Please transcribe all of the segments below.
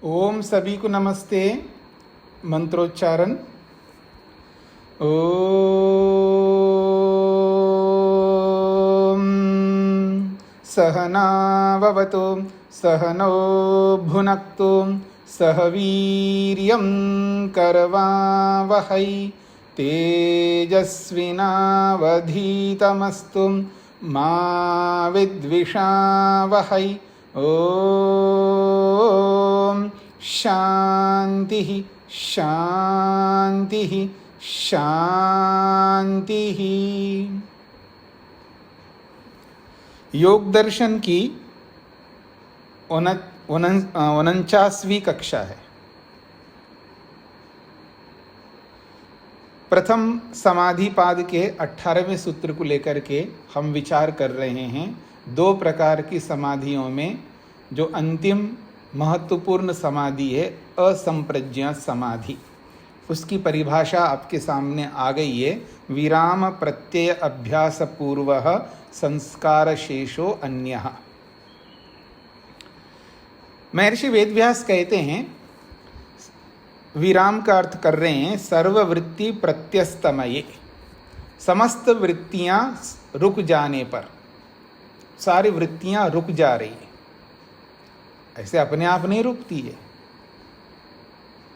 ओम सभी को नमस्ते। मंत्रोच्चारण। ओम सहनाववतु सहनो भुनक्तु सह वीर्यं करवावहै तेजस्विनावधीतमस्तु मा विद्विषावहै। ओम शांति शांति शांति। योग दर्शन की 49वीं कक्षा है। प्रथम समाधि पाद के 18वें सूत्र को लेकर के हम विचार कर रहे हैं। दो प्रकार की समाधियों में जो अंतिम महत्वपूर्ण समाधि है असंप्रज्ञा समाधि, उसकी परिभाषा आपके सामने आ गई है। विराम प्रत्यय अभ्यास पूर्व संस्कार शेषो अन्यः। महर्षि वेदव्यास कहते हैं, विराम का अर्थ कर रहे हैं सर्ववृत्ति प्रत्यस्तमये, समस्त वृत्तियां रुक जाने पर, सारी वृत्तियां रुक जा रही है। ऐसे अपने आप नहीं रुकती है।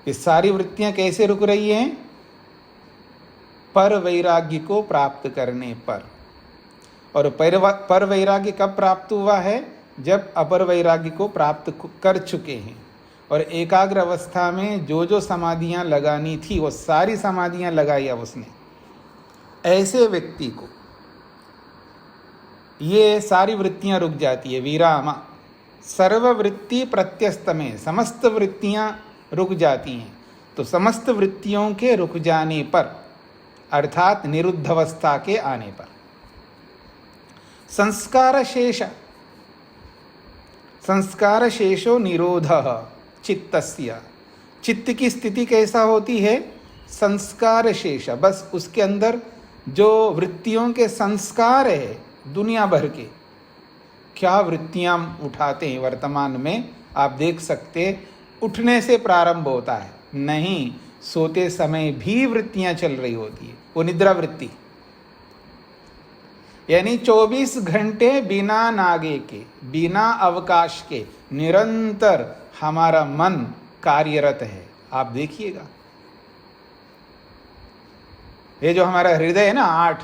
ये सारी वृत्तियां कैसे रुक रही हैं? पर वैराग्य को प्राप्त करने पर। और पर वैराग्य कब प्राप्त हुआ है? जब अपर वैराग्य को प्राप्त कर चुके हैं और एकाग्र अवस्था में जो जो समाधियां लगानी थी वो सारी समाधियां लगाई अब उसने। ऐसे व्यक्ति को ये सारी वृत्तियां रुक जाती है। विराम सर्ववृत्ति प्रत्यस्तमे, समस्त वृत्तियां रुक जाती हैं। तो समस्त वृत्तियों के रुक जाने पर अर्थात निरुद्ध अवस्था के आने पर संस्कार शेषो निरोधः चित्तस्य। चित्त की स्थिति कैसा होती है? संस्कार शेष, बस उसके अंदर जो वृत्तियों के संस्कार है दुनिया भर के, क्या वृत्तियां उठाते हैं वर्तमान में आप देख सकते। उठने से प्रारंभ होता है, नहीं सोते समय भी वृत्तियां चल रही होती है। वो निद्रा वृत्ति, यानी 24 घंटे बिना नागे के, बिना अवकाश के निरंतर हमारा मन कार्यरत है। आप देखिएगा, ये जो हमारा हृदय है ना 8,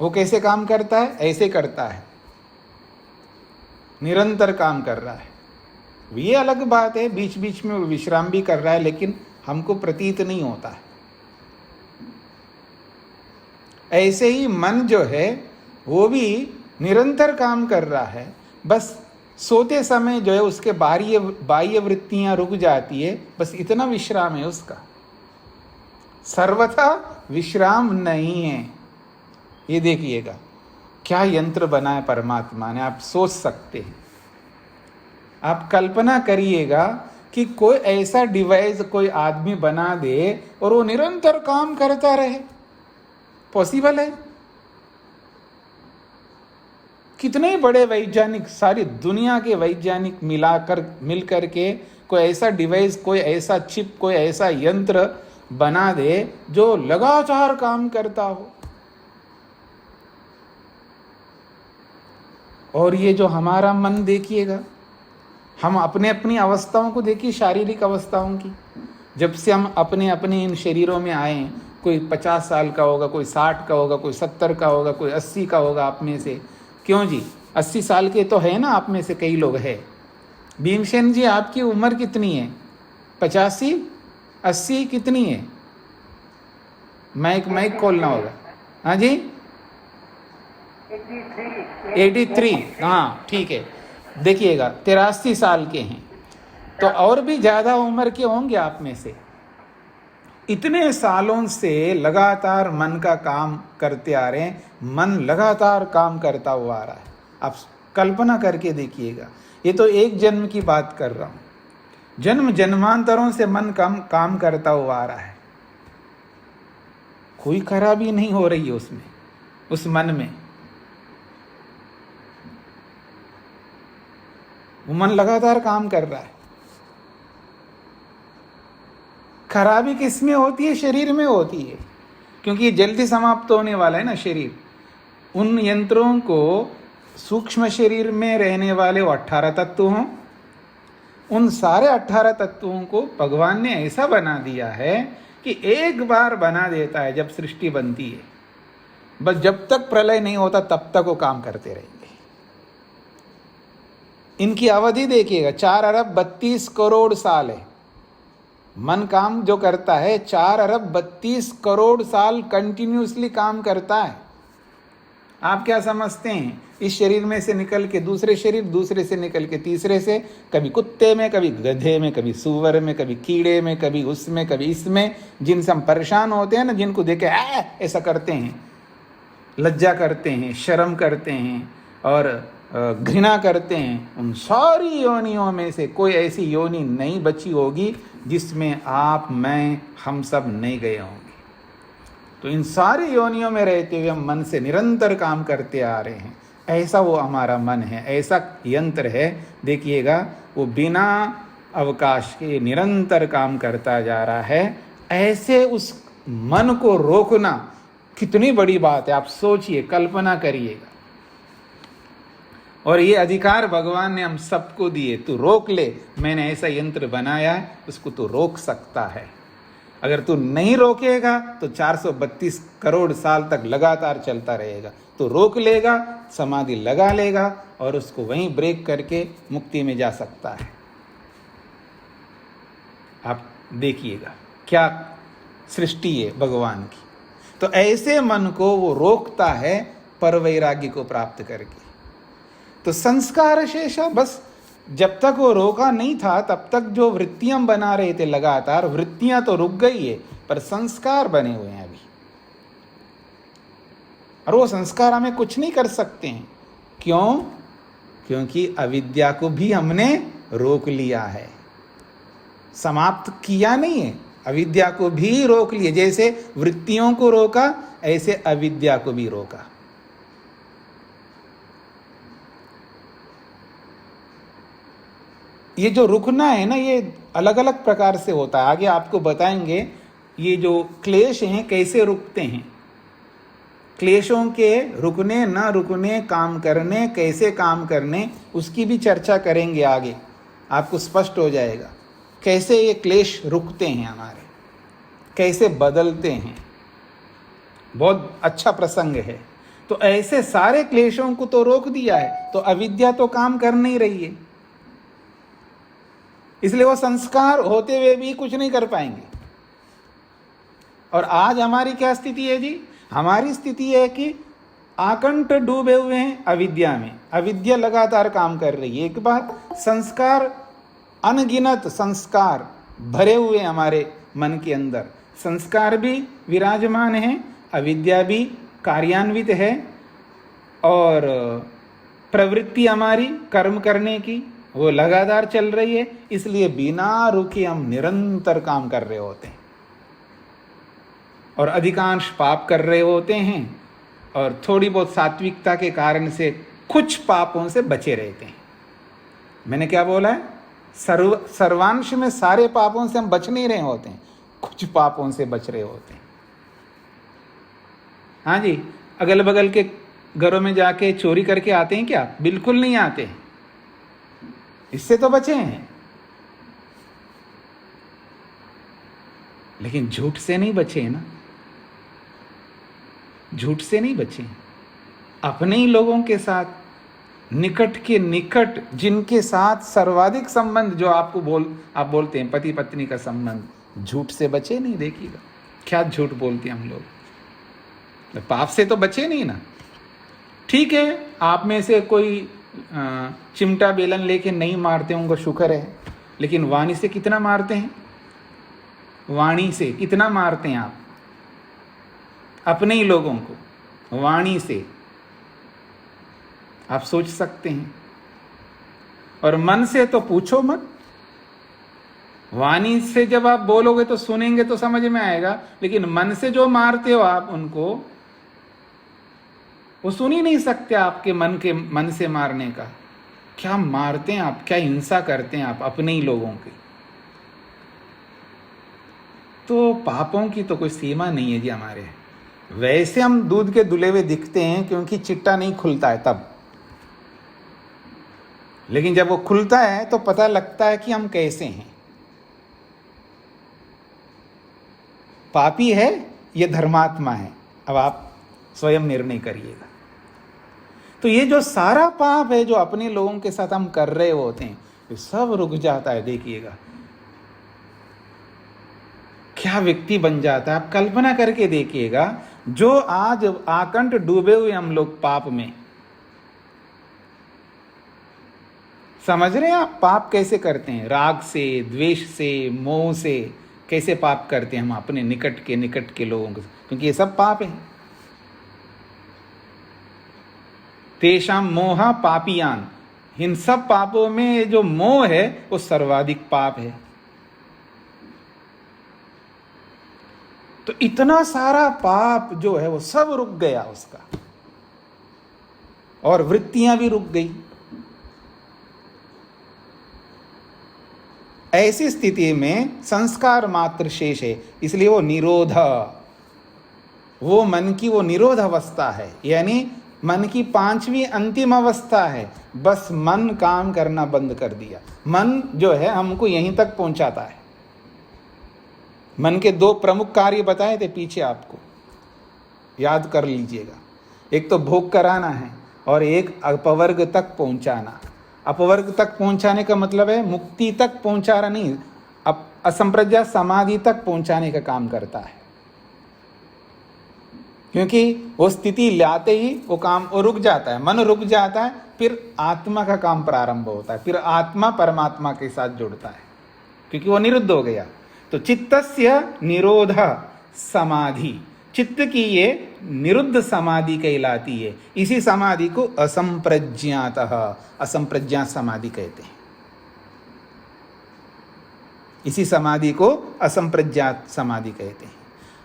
वो कैसे काम करता है? ऐसे करता है, निरंतर काम कर रहा है। ये अलग बात है, बीच बीच में विश्राम भी कर रहा है, लेकिन हमको प्रतीत नहीं होता है। ऐसे ही मन जो है वो भी निरंतर काम कर रहा है, बस सोते समय जो है उसके बाह्य वृत्तियां रुक जाती है, बस इतना विश्राम है उसका। सर्वथा विश्राम नहीं है। ये देखिएगा क्या यंत्र बनाया परमात्मा ने, आप सोच सकते हैं। आप कल्पना करिएगा कि कोई ऐसा डिवाइस कोई आदमी बना दे और वो निरंतर काम करता रहे। पॉसिबल है? कितने बड़े वैज्ञानिक, सारी दुनिया के वैज्ञानिक मिलकर के कोई ऐसा डिवाइस, कोई ऐसा चिप, कोई ऐसा यंत्र बना दे जो लगातार काम करता हो। और ये जो हमारा मन देखिएगा, हम अपने अपनी अवस्थाओं को देखिए, शारीरिक अवस्थाओं की। जब से हम अपने अपने इन शरीरों में आए, कोई 50 साल का होगा, कोई 60 का होगा, कोई 70 का होगा, कोई 80 का होगा आप में से। क्यों जी? 80 साल के तो है ना आप में से कई लोग हैं। भीमसेन जी आपकी उम्र कितनी है? 85, 80 कितनी है? माइक खोलना होगा। हाँ जी 83। हाँ ठीक है। देखिएगा 83 साल के हैं, तो और भी ज़्यादा उम्र के होंगे आप में से। इतने सालों से लगातार मन का काम करते आ रहे हैं, मन लगातार काम करता हुआ आ रहा है। आप कल्पना करके देखिएगा, ये तो एक जन्म की बात कर रहा हूँ, जन्म जन्मांतरों से मन काम करता हुआ आ रहा है। कोई खराबी नहीं हो रही है उसमें, उस मन में। वो मन लगातार काम कर रहा है। खराबी किस में होती है? शरीर में होती है, क्योंकि ये जल्दी समाप्त होने वाला है ना शरीर। उन यंत्रों को, सूक्ष्म शरीर में रहने वाले वो 18 तत्व हों, उन सारे 18 तत्वों को भगवान ने ऐसा बना दिया है कि एक बार बना देता है जब सृष्टि बनती है, बस जब तक प्रलय नहीं होता तब तक वो काम करते रहेंगे। इनकी अवधि देखिएगा, 4 अरब 32 करोड़ साल है। मन काम जो करता है 4 अरब 32 करोड़ साल कंटिन्यूसली काम करता है। आप क्या समझते हैं? इस शरीर में से निकल के दूसरे शरीर, दूसरे से निकल के तीसरे से, कभी कुत्ते में, कभी गधे में, कभी सूअर में, कभी कीड़े में, कभी उसमें, कभी इसमें, जिनसे हम परेशान होते हैं ना, जिनको देखे ऐसा करते हैं, लज्जा करते हैं, शर्म करते हैं और घृणा करते हैं, उन सारी योनियों में से कोई ऐसी योनि नहीं बची होगी जिसमें आप, मैं, हम सब नहीं गए होंगे। तो इन सारी योनियों में रहते हुए हम मन से निरंतर काम करते आ रहे हैं। ऐसा वो हमारा मन है, ऐसा यंत्र है। देखिएगा, वो बिना अवकाश के निरंतर काम करता जा रहा है। ऐसे उस मन को रोकना कितनी बड़ी बात है, आप सोचिए, कल्पना करिएगा। और ये अधिकार भगवान ने हम सबको दिए। तू रोक ले, मैंने ऐसा यंत्र बनाया है, उसको तू रोक सकता है। अगर तू नहीं रोकेगा तो 432 करोड़ साल तक लगातार चलता रहेगा। तो रोक लेगा, समाधि लगा लेगा और उसको वहीं ब्रेक करके मुक्ति में जा सकता है। आप देखिएगा क्या सृष्टि है भगवान की। तो ऐसे मन को वो रोकता है पर वैराग्य को प्राप्त करके। तो संस्कार शेष, बस जब तक वो रोका नहीं था तब तक जो वृत्तियां बना रहे थे लगातार, वृत्तियां तो रुक गई है पर संस्कार बने हुए हैं अभी। और वो संस्कार हमें कुछ नहीं कर सकते हैं। क्यों? क्योंकि अविद्या को भी हमने रोक लिया है, समाप्त किया नहीं है। अविद्या को भी रोक लिए, जैसे वृत्तियों को रोका ऐसे अविद्या को भी रोका। ये जो रुकना है ना, ये अलग अलग प्रकार से होता है। आगे आपको बताएंगे ये जो क्लेश हैं कैसे रुकते हैं। क्लेशों के रुकने न रुकने, काम करने, कैसे काम करने, उसकी भी चर्चा करेंगे आगे। आपको स्पष्ट हो जाएगा कैसे ये क्लेश रुकते हैं हमारे, कैसे बदलते हैं। बहुत अच्छा प्रसंग है। तो ऐसे सारे क्लेशों को तो रोक दिया है, तो अविद्या तो काम कर नहीं रही है, इसलिए वो संस्कार होते हुए भी कुछ नहीं कर पाएंगे। और आज हमारी क्या स्थिति है जी? हमारी स्थिति है कि आकंठ डूबे हुए हैं अविद्या में। अविद्या लगातार काम कर रही है। एक बात, संस्कार, अनगिनत संस्कार भरे हुए हमारे मन के अंदर, संस्कार भी विराजमान है, अविद्या भी कार्यान्वित है, और प्रवृत्ति हमारी कर्म करने की वो लगातार चल रही है। इसलिए बिना रुके हम निरंतर काम कर रहे होते हैं और अधिकांश पाप कर रहे होते हैं, और थोड़ी बहुत सात्विकता के कारण से कुछ पापों से बचे रहते हैं। मैंने क्या बोला है? सर्वांश में सारे पापों से हम बच नहीं रहे होते हैं, कुछ पापों से बच रहे होते हैं। हाँ जी, अगल बगल के घरों में जाके चोरी करके आते हैं क्या? बिल्कुल नहीं आते, इससे तो बचे हैं। लेकिन झूठ से नहीं बचे हैं ना, झूठ से नहीं बचे। अपने ही लोगों के साथ, निकट के निकट, जिनके साथ सर्वाधिक संबंध, जो आप बोलते हैं पति पत्नी का संबंध, झूठ से बचे नहीं। देखिएगा क्या झूठ बोलते हैं हम लोग, पाप से तो बचे नहीं ना। ठीक है, आप में से कोई चिमटा बेलन लेके नहीं मारते होंगे, शुक्र है, लेकिन वाणी से कितना मारते हैं? वाणी से कितना मारते हैं आप अपने ही लोगों को? वाणी से आप सोच सकते हैं। और मन से तो पूछो मत। वाणी से जब आप बोलोगे तो सुनेंगे तो समझ में आएगा, लेकिन मन से जो मारते हो आप उनको, वो सुन ही नहीं सकते आपके मन से मारने का। क्या मारते हैं आप, क्या हिंसा करते हैं आप अपने ही लोगों की। तो पापों की तो कोई सीमा नहीं है जी हमारे। वैसे हम दूध के धुले हुए दिखते हैं क्योंकि चिट्टा नहीं खुलता है तब, लेकिन जब वो खुलता है तो पता लगता है कि हम कैसे हैं। पापी है ये धर्मात्मा है, अब आप स्वयं निर्णय करिएगा। तो ये जो सारा पाप है जो अपने लोगों के साथ हम कर रहे होते हैं, ये सब रुक जाता है। देखिएगा क्या व्यक्ति बन जाता है। आप कल्पना करके देखिएगा, जो आज आकंठ डूबे हुए हम लोग पाप में, समझ रहे हैं आप पाप कैसे करते हैं? राग से, द्वेष से, मोह से कैसे पाप करते हैं हम अपने निकट के लोगों को, क्योंकि ये सब पाप है। तेषाम मोहा पापियान, इन सब पापों में जो मोह है वो सर्वाधिक पाप है। तो इतना सारा पाप जो है वो सब रुक गया उसका, और वृत्तियां भी रुक गई। ऐसी स्थिति में संस्कार मात्र शेष है, इसलिए वो निरोध, वो मन की वो निरोध अवस्था है, यानी मन की पांचवी अंतिम अवस्था है। बस मन काम करना बंद कर दिया। मन जो है हमको यहीं तक पहुंचाता है। मन के दो प्रमुख कार्य बताए थे पीछे, आपको याद कर लीजिएगा। एक तो भोग कराना है और एक अपवर्ग तक पहुंचाना। अपवर्ग तक पहुंचाने का मतलब है मुक्ति तक पहुंचाना नहीं, अब असंप्रज्ञा समाधि तक पहुंचाने का काम करता है। क्योंकि वो स्थिति लाते ही वो काम वो रुक जाता है, मन रुक जाता है, फिर आत्मा का काम प्रारंभ होता है, फिर आत्मा परमात्मा के साथ जुड़ता है, क्योंकि वो निरुद्ध हो गया। तो चित्तस्य निरोध समाधि, चित्त की ये निरुद्ध समाधि कहलाती है। इसी समाधि को असंप्रज्ञातः, असंप्रज्ञात समाधि कहते हैं। इसी समाधि को असंप्रज्ञात समाधि कहते हैं।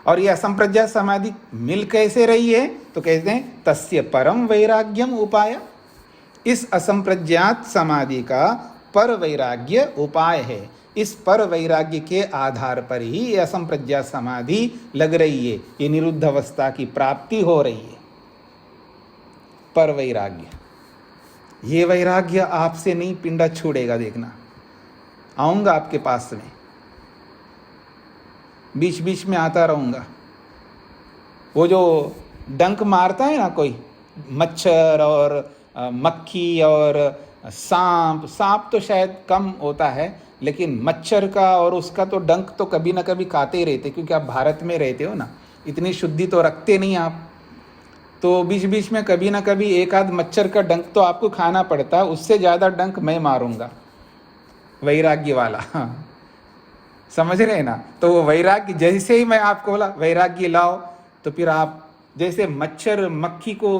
और ये असंप्रज्ञात समाधि मिल कैसे रही है? तो कहते हैं तस्य परम वैराग्यम उपाय। इस असंप्रज्ञात समाधि का पर वैराग्य उपाय है। इस पर वैराग्य के आधार पर ही ये असंप्रज्ञात समाधि लग रही है, ये निरुद्ध अवस्था की प्राप्ति हो रही है। पर वैराग्य, ये वैराग्य आपसे नहीं पिंडा छोड़ेगा, देखना। आऊंगा आपके पास में, बीच बीच में आता रहूंगा। वो जो डंक मारता है ना कोई, मच्छर और मक्खी और सांप तो शायद कम होता है, लेकिन मच्छर का और उसका तो डंक तो कभी ना कभी खाते ही रहते, क्योंकि आप भारत में रहते हो ना, इतनी शुद्धि तो रखते नहीं आप। तो बीच बीच में कभी ना कभी एक आध मच्छर का डंक तो आपको खाना पड़ता। उससे ज़्यादा डंक मैं मारूंगा, वैराग्य वाला। समझ रहे हैं ना? तो वो वैराग्य, जैसे ही मैं आपको बोला वैराग्य लाओ, तो फिर आप जैसे मच्छर मक्खी को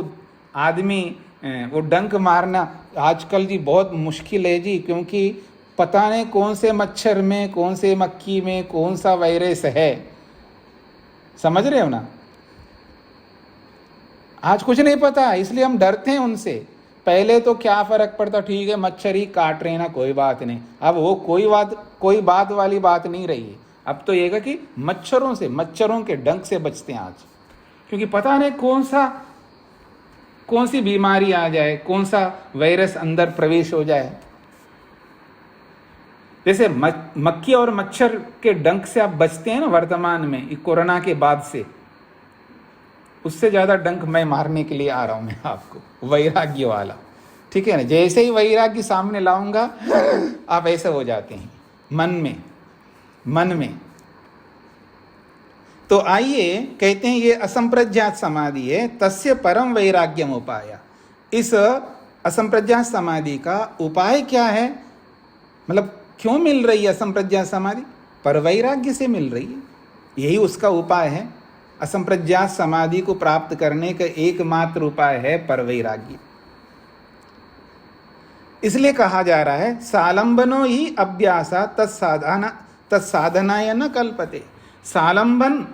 आदमी वो डंक मारना आजकल जी बहुत मुश्किल है जी, क्योंकि पता नहीं कौन से मच्छर में, कौन से मक्खी में कौन सा वायरस है। समझ रहे हो ना? आज कुछ नहीं पता, इसलिए हम डरते हैं उनसे। पहले तो क्या फर्क पड़ता, ठीक है मच्छर ही काट रहे ना, कोई बात नहीं। अब वो कोई बात वाली बात नहीं रही है। अब तो ये कि मच्छरों से, मच्छरों के डंक से बचते हैं आज, क्योंकि पता नहीं कौन सी बीमारी आ जाए, कौन सा वायरस अंदर प्रवेश हो जाए। जैसे मक्खी और मच्छर के डंक से आप बचते हैं ना वर्तमान में, कोरोना के बाद से, उससे ज्यादा डंक मैं मारने के लिए आ रहा हूं मैं आपको, वैराग्य वाला। ठीक है ना? जैसे ही वैराग्य सामने लाऊंगा आप ऐसे हो जाते हैं मन में। तो आइए कहते हैं ये असंप्रज्ञात समाधि है, तस्य परम वैराग्यम उपाय। इस असंप्रज्ञात समाधि का उपाय क्या है? मतलब क्यों मिल रही है असंप्रज्ञात समाधि? पर वैराग्य से मिल रही है, यही उसका उपाय है। असंप्रज्ञात समाधि को प्राप्त करने का एकमात्र उपाय है पर वैराग्य। इसलिए कहा जा रहा है सालंबनो ही अभ्यासा तत्साधनाय न कल्पते। सालंबन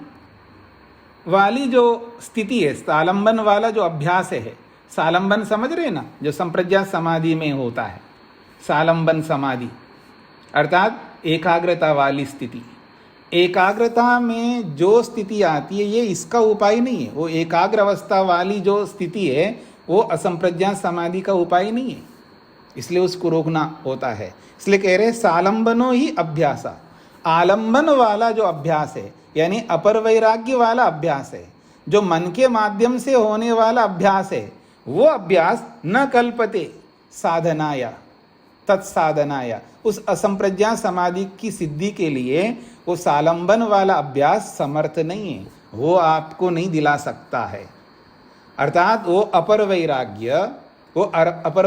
वाली जो स्थिति है, सालंबन वाला जो अभ्यास है, सालंबन समझ रहे ना, जो संप्रज्ञात समाधि में होता है, सालंबन समाधि अर्थात एकाग्रता वाली स्थिति। एकाग्रता में जो स्थिति आती है ये इसका उपाय नहीं है। वो एकाग्र अवस्था वाली जो स्थिति है वो असंप्रज्ञात समाधि का उपाय नहीं है, इसलिए उसको रोकना होता है। इसलिए कह रहे सालंबनो ही अभ्यास, आलंबन वाला जो अभ्यास है यानी अपर वैराग्य वाला अभ्यास है, जो मन के माध्यम से होने वाला अभ्यास है, वो अभ्यास न कल्पते साधनाया तत्साधनाया, उस असंप्रज्ञात समाधि की सिद्धि के लिए वो सालंबन वाला अभ्यास समर्थ नहीं है, वो आपको नहीं दिला सकता है। अर्थात वो अपर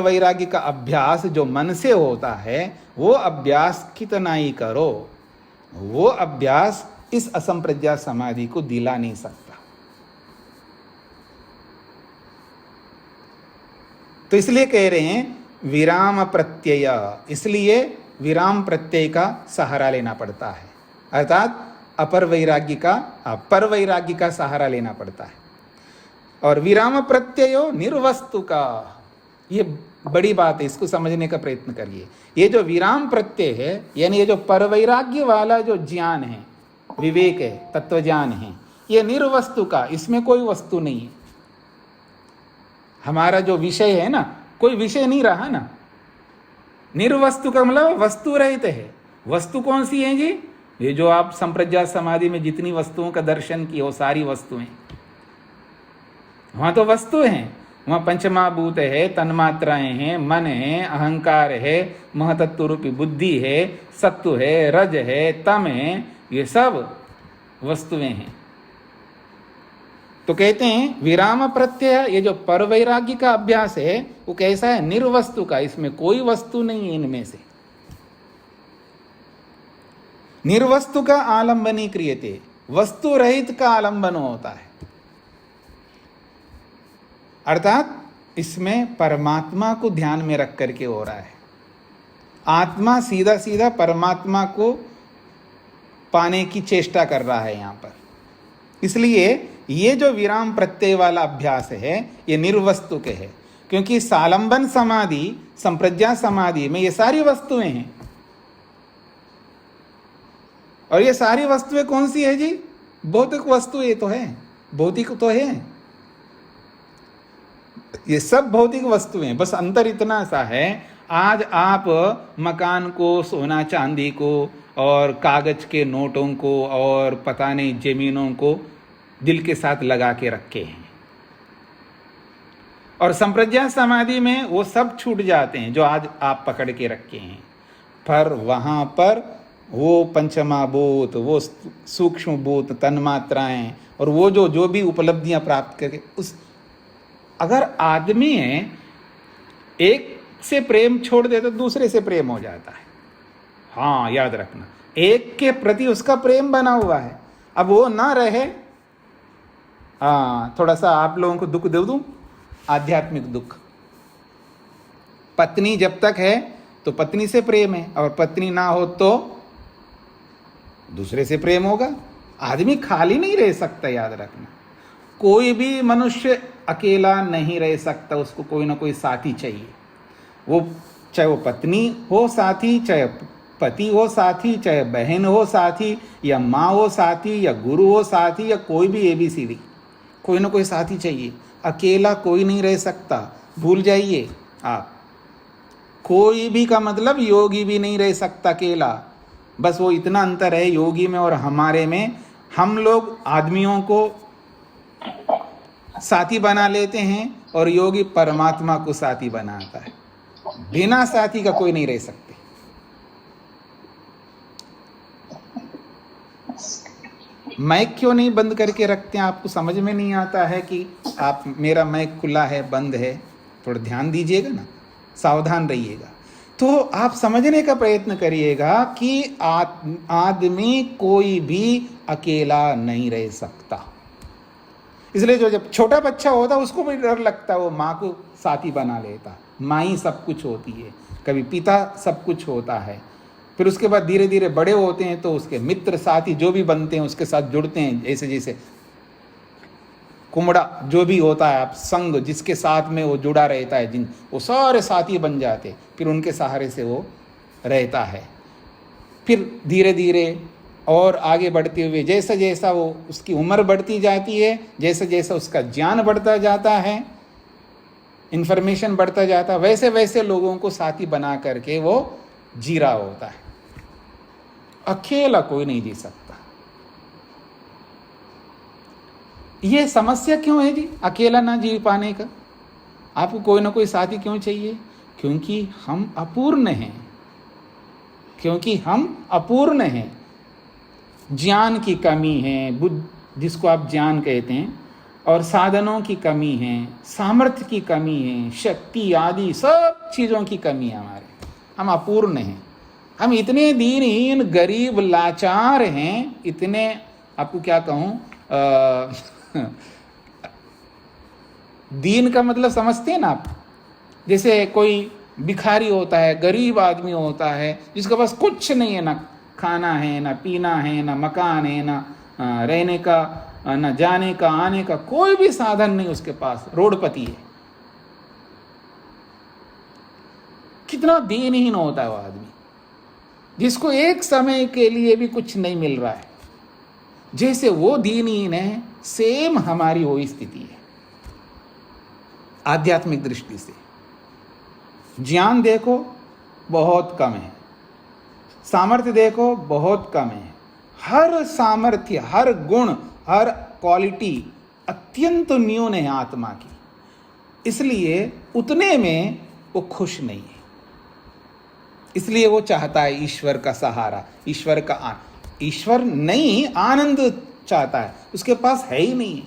वैराग्य का अभ्यास जो मन से होता है वो अभ्यास कितना ही करो, वो अभ्यास इस असंप्रज्ञात समाधि को दिला नहीं सकता। तो इसलिए कह रहे हैं विराम प्रत्यय, इसलिए विराम प्रत्यय का सहारा लेना पड़ता है, अर्थात अपर वैराग्य का सहारा लेना पड़ता है। और विराम प्रत्ययो निर्वस्तु का, ये बड़ी बात है, इसको समझने का प्रयत्न करिए। ये जो विराम प्रत्यय है यानी ये जो परवैराग्य वाला जो ज्ञान है, विवेक है, तत्व ज्ञान है, ये निर्वस्तु का, इसमें कोई वस्तु नहीं है। हमारा जो विषय है ना, कोई विषय नहीं रहा ना। निर्वस्तु का मतलब वस्तु रहित है। वस्तु कौन सी है जी? ये जो आप संप्रज्ञात समाधि में जितनी वस्तुओं का दर्शन किए वो सारी वस्तुएं, वहां तो वस्तु हैं, वहां पंचमहाभूत है, तन्मात्राएं हैं, मन है, अहंकार है, महतत्व रूपी बुद्धि है, सत्व है, रज है, तम है, ये सब वस्तुएं हैं। तो कहते हैं विराम प्रत्यय, ये जो परवैराग्य का अभ्यास है वो कैसा है? निर्वस्तु का, इसमें कोई वस्तु नहीं है इनमें से। निर्वस्तु का आलंबनी क्रियते, वस्तु रहित का आलंबन होता है। अर्थात इसमें परमात्मा को ध्यान में रख करके हो रहा है। आत्मा सीधा सीधा परमात्मा को पाने की चेष्टा कर रहा है यहां पर। इसलिए ये जो विराम प्रत्यय वाला अभ्यास है ये निर्वस्तु के है, क्योंकि सालंबन समाधि, संप्रज्ञात समाधि में ये सारी वस्तुएं हैं। और ये सारी वस्तुएं कौन सी है जी? भौतिक वस्तु ये तो है, भौतिक तो है, ये सब भौतिक वस्तुएं। बस अंतर इतना सा है, आज आप मकान को, सोना चांदी को और कागज के नोटों को और पता नहीं जमीनों को दिल के साथ लगा के रखे हैं, और संप्रज्ञात समाधि में वो सब छूट जाते हैं जो आज आप पकड़ के रखे हैं। पर वहां पर वो पंचमहाभूत, वो सूक्ष्म भूत, तन्मात्राएं और वो जो भी उपलब्धियां प्राप्त करके, उस अगर आदमी है एक से प्रेम छोड़ दे तो दूसरे से प्रेम हो जाता है। हाँ याद रखना, एक के प्रति उसका प्रेम बना हुआ है, अब वो ना रहे। हाँ, थोड़ा सा आप लोगों को दुख दे दूं, आध्यात्मिक दुख। पत्नी जब तक है तो पत्नी से प्रेम है, और पत्नी ना हो तो दूसरे से प्रेम होगा। आदमी खाली नहीं रह सकता, याद रखना। कोई भी मनुष्य अकेला नहीं रह सकता, उसको कोई ना कोई साथी चाहिए। वो चाहे वो पत्नी हो साथी, चाहे पति हो साथी, चाहे बहन हो साथी, या माँ हो साथी, या गुरु हो साथी, या कोई भी ABCD, कोई ना कोई साथी चाहिए। अकेला कोई नहीं रह सकता, भूल जाइए आप। कोई भी का मतलब योगी भी नहीं रह सकता अकेला। बस वो इतना अंतर है योगी में और हमारे में, हम लोग आदमियों को साथी बना लेते हैं और योगी परमात्मा को साथी बनाता है। बिना साथी का कोई नहीं रह सकते। माइक क्यों नहीं बंद करके रखते हैं? आपको समझ में नहीं आता है कि आप, मेरा माइक खुला है, बंद है? थोड़ा ध्यान दीजिएगा ना, सावधान रहिएगा। तो आप समझने का प्रयत्न करिएगा कि आदमी कोई भी अकेला नहीं रह सकता। इसलिए जो जब छोटा बच्चा होता है उसको भी डर लगता है, वो माँ को साथी बना लेता। माँ ही सब कुछ होती है, कभी पिता सब कुछ होता है। फिर उसके बाद धीरे धीरे बड़े होते हैं तो उसके मित्र साथी जो भी बनते हैं उसके साथ जुड़ते हैं। जैसे जैसे कुमड़ा जो भी होता है, आप संग जिसके साथ में वो जुड़ा रहता है, जिन वो सारे साथी बन जाते हैं, फिर उनके सहारे से वो रहता है। फिर धीरे धीरे और आगे बढ़ते हुए जैसा जैसा वो उसकी उम्र बढ़ती जाती है, जैसा जैसा उसका ज्ञान बढ़ता जाता है, इंफॉर्मेशन बढ़ता जाता है, वैसे वैसे लोगों को साथी बना करके वो जी रहा होता है। अकेला कोई नहीं जी सकता। ये समस्या क्यों है जी अकेला ना जी पाने का? आपको कोई ना कोई साथी क्यों चाहिए? क्योंकि हम अपूर्ण हैं, क्योंकि हम अपूर्ण हैं। ज्ञान की कमी है, बुद्ध जिसको आप ज्ञान कहते हैं, और साधनों की कमी है, सामर्थ्य की कमी है, शक्ति आदि सब चीज़ों की कमी है हमारे। हम अपूर्ण हैं, हम इतने दीनहीन गरीब लाचार हैं, इतने आपको क्या कहूँ दीन का मतलब समझते हैं ना आप? जैसे कोई भिखारी होता है, गरीब आदमी होता है, जिसके पास कुछ नहीं है, ना खाना है, ना पीना है, ना मकान है, ना रहने का, ना जाने का आने का कोई भी साधन नहीं उसके पास, रोडपति है। कितना दीनहीन होता है वो आदमी, जिसको एक समय के लिए भी कुछ नहीं मिल रहा है। जैसे वो दीनहीन है, सेम हमारी वो स्थिति है आध्यात्मिक दृष्टि से। ज्ञान देखो बहुत कम है, सामर्थ्य देखो बहुत कम है, हर सामर्थ्य, हर गुण, हर क्वालिटी अत्यंत न्यून है आत्मा की। इसलिए उतने में वो खुश नहीं है, इसलिए वो चाहता है ईश्वर का सहारा, ईश्वर का ईश्वर नहीं, आनंद चाहता है, उसके पास है ही नहीं।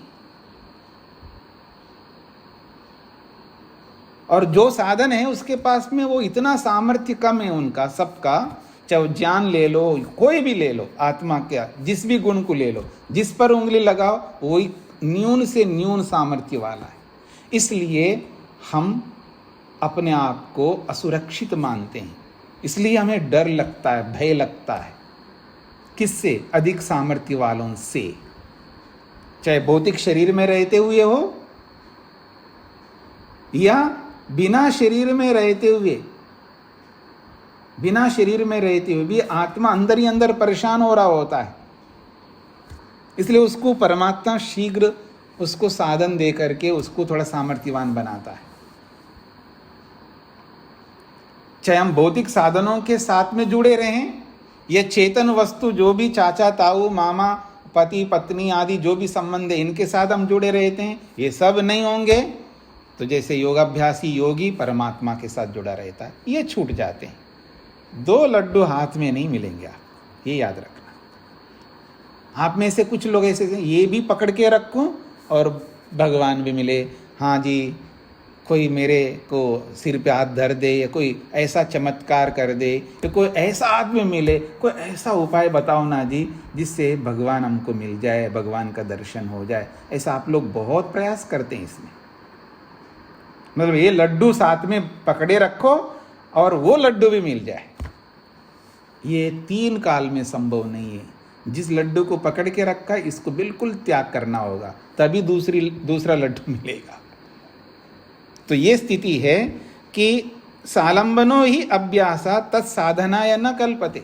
और जो साधन है उसके पास में वो इतना सामर्थ्य कम है उनका सबका, चाहे ज्ञान ले लो, कोई भी ले लो, आत्मा क्या जिस भी गुण को ले लो, जिस पर उंगली लगाओ वही न्यून से न्यून सामर्थ्य वाला है। इसलिए हम अपने आप को असुरक्षित मानते हैं, इसलिए हमें डर लगता है, भय लगता है। किससे? अधिक सामर्थ्य वालों से, चाहे भौतिक शरीर में रहते हुए हो या बिना शरीर में रहते हुए। बिना शरीर में रहते हुए भी आत्मा अंदर ही अंदर परेशान हो रहा होता है, इसलिए उसको परमात्मा शीघ्र उसको साधन दे करके उसको थोड़ा सामर्थ्यवान बनाता है। चाहे हम भौतिक साधनों के साथ में जुड़े रहें या चेतन वस्तु जो भी चाचा ताऊ मामा पति पत्नी आदि जो भी संबंध है इनके साथ हम जुड़े रहते हैं, ये सब नहीं होंगे तो जैसे योगाभ्यासी योगी परमात्मा के साथ जुड़ा रहता है, ये छूट जाते हैं। 2 लड्डू हाथ में नहीं मिलेंगे, आप ये याद रखना। आप में से कुछ लोग ऐसे ये भी पकड़ के रखूं और भगवान भी मिले, हाँ जी, कोई मेरे को सिर पे हाथ धर दे या कोई ऐसा चमत्कार कर दे या कोई ऐसा आदमी मिले, कोई ऐसा उपाय बताओ ना जी जिससे भगवान हमको मिल जाए, भगवान का दर्शन हो जाए। ऐसा आप लोग बहुत प्रयास करते हैं इसमें, मतलब ये लड्डू साथ में पकड़े रखो और वो लड्डू भी मिल जाए। ये 3 काल में संभव नहीं है। जिस लड्डू को पकड़ के रखा है इसको बिल्कुल त्याग करना होगा, तभी दूसरा लड्डू मिलेगा। तो ये स्थिति है कि सालंबनो ही अभ्यासा तत्साधनाय न कल्पते।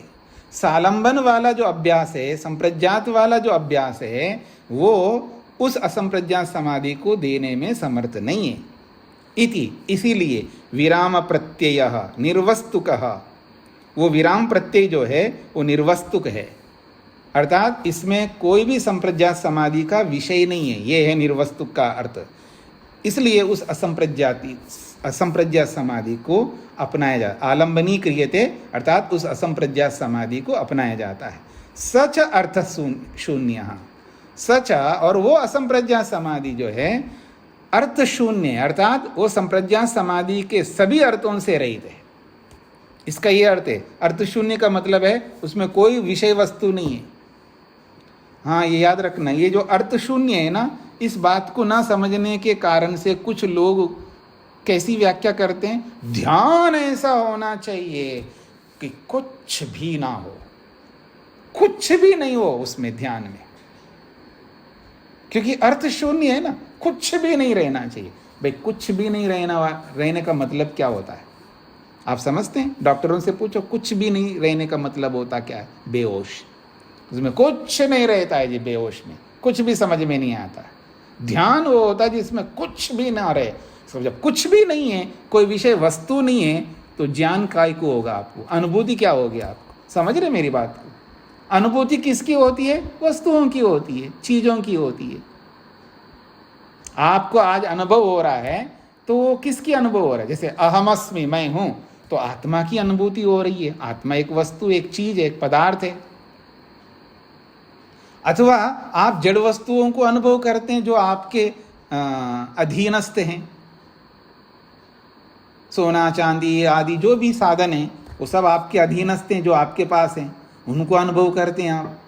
सालंबन वाला जो अभ्यास है, संप्रज्ञात वाला जो अभ्यास है, वो उस असंप्रज्ञात समाधि को देने में समर्थ नहीं है। इसीलिए विराम प्रत्यय निर्वस्तुकः, वो विराम प्रत्यय जो है वो निर्वस्तुक है, अर्थात इसमें कोई भी संप्रज्ञात समाधि का विषय नहीं है। ये है निर्वस्तुक का अर्थ। इसलिए उस असंप्रज्ञात समाधि को अपनाया जाता, आलंबनी क्रियते, अर्थात उस असंप्रज्ञात समाधि को अपनाया जाता है। सच अर्थ शून्य, सच, और वो असंप्रज्ञात समाधि जो है अर्थ शून्य, अर्थात वो संप्रज्ञात समाधि के सभी अर्थों से रहित है। इसका ये अर्थ है, अर्थ शून्य का मतलब है उसमें कोई विषय वस्तु नहीं है। हाँ, ये याद रखना, ये जो अर्थ शून्य है ना, इस बात को ना समझने के कारण से कुछ लोग कैसी व्याख्या करते हैं, ध्यान ऐसा होना चाहिए कि कुछ भी ना हो, कुछ भी नहीं हो उसमें ध्यान में, क्योंकि अर्थ शून्य है ना, कुछ भी नहीं रहना चाहिए। भाई कुछ भी नहीं रहने का मतलब क्या होता है आप समझते हैं? डॉक्टरों से पूछो, कुछ भी नहीं रहने का मतलब होता क्या है? बेहोश। उसमें कुछ नहीं रहता है जी, बेहोश में कुछ भी समझ में नहीं आता। ध्यान वो होता है जिसमें कुछ भी ना रहे। सब जब कुछ भी नहीं है, कोई विषय वस्तु नहीं है, तो ज्ञान काय को होगा आपको, अनुभूति क्या होगी आपको? समझ रहे मेरी बात को? अनुभूति किसकी होती है? वस्तुओं की होती है, चीजों की होती है। आपको आज अनुभव हो रहा है तो वो किसकी अनुभव हो रहा है? जैसे अहमस्मि, मैं हूं, तो आत्मा की अनुभूति हो रही है। आत्मा एक वस्तु, एक चीज, एक पदार्थ है। अथवा आप जड़ वस्तुओं को अनुभव करते हैं जो आपके अधीनस्थ हैं। सोना चांदी आदि जो भी साधन है वो सब आपके अधीनस्थ हैं, जो आपके पास हैं, उनको अनुभव करते हैं आप।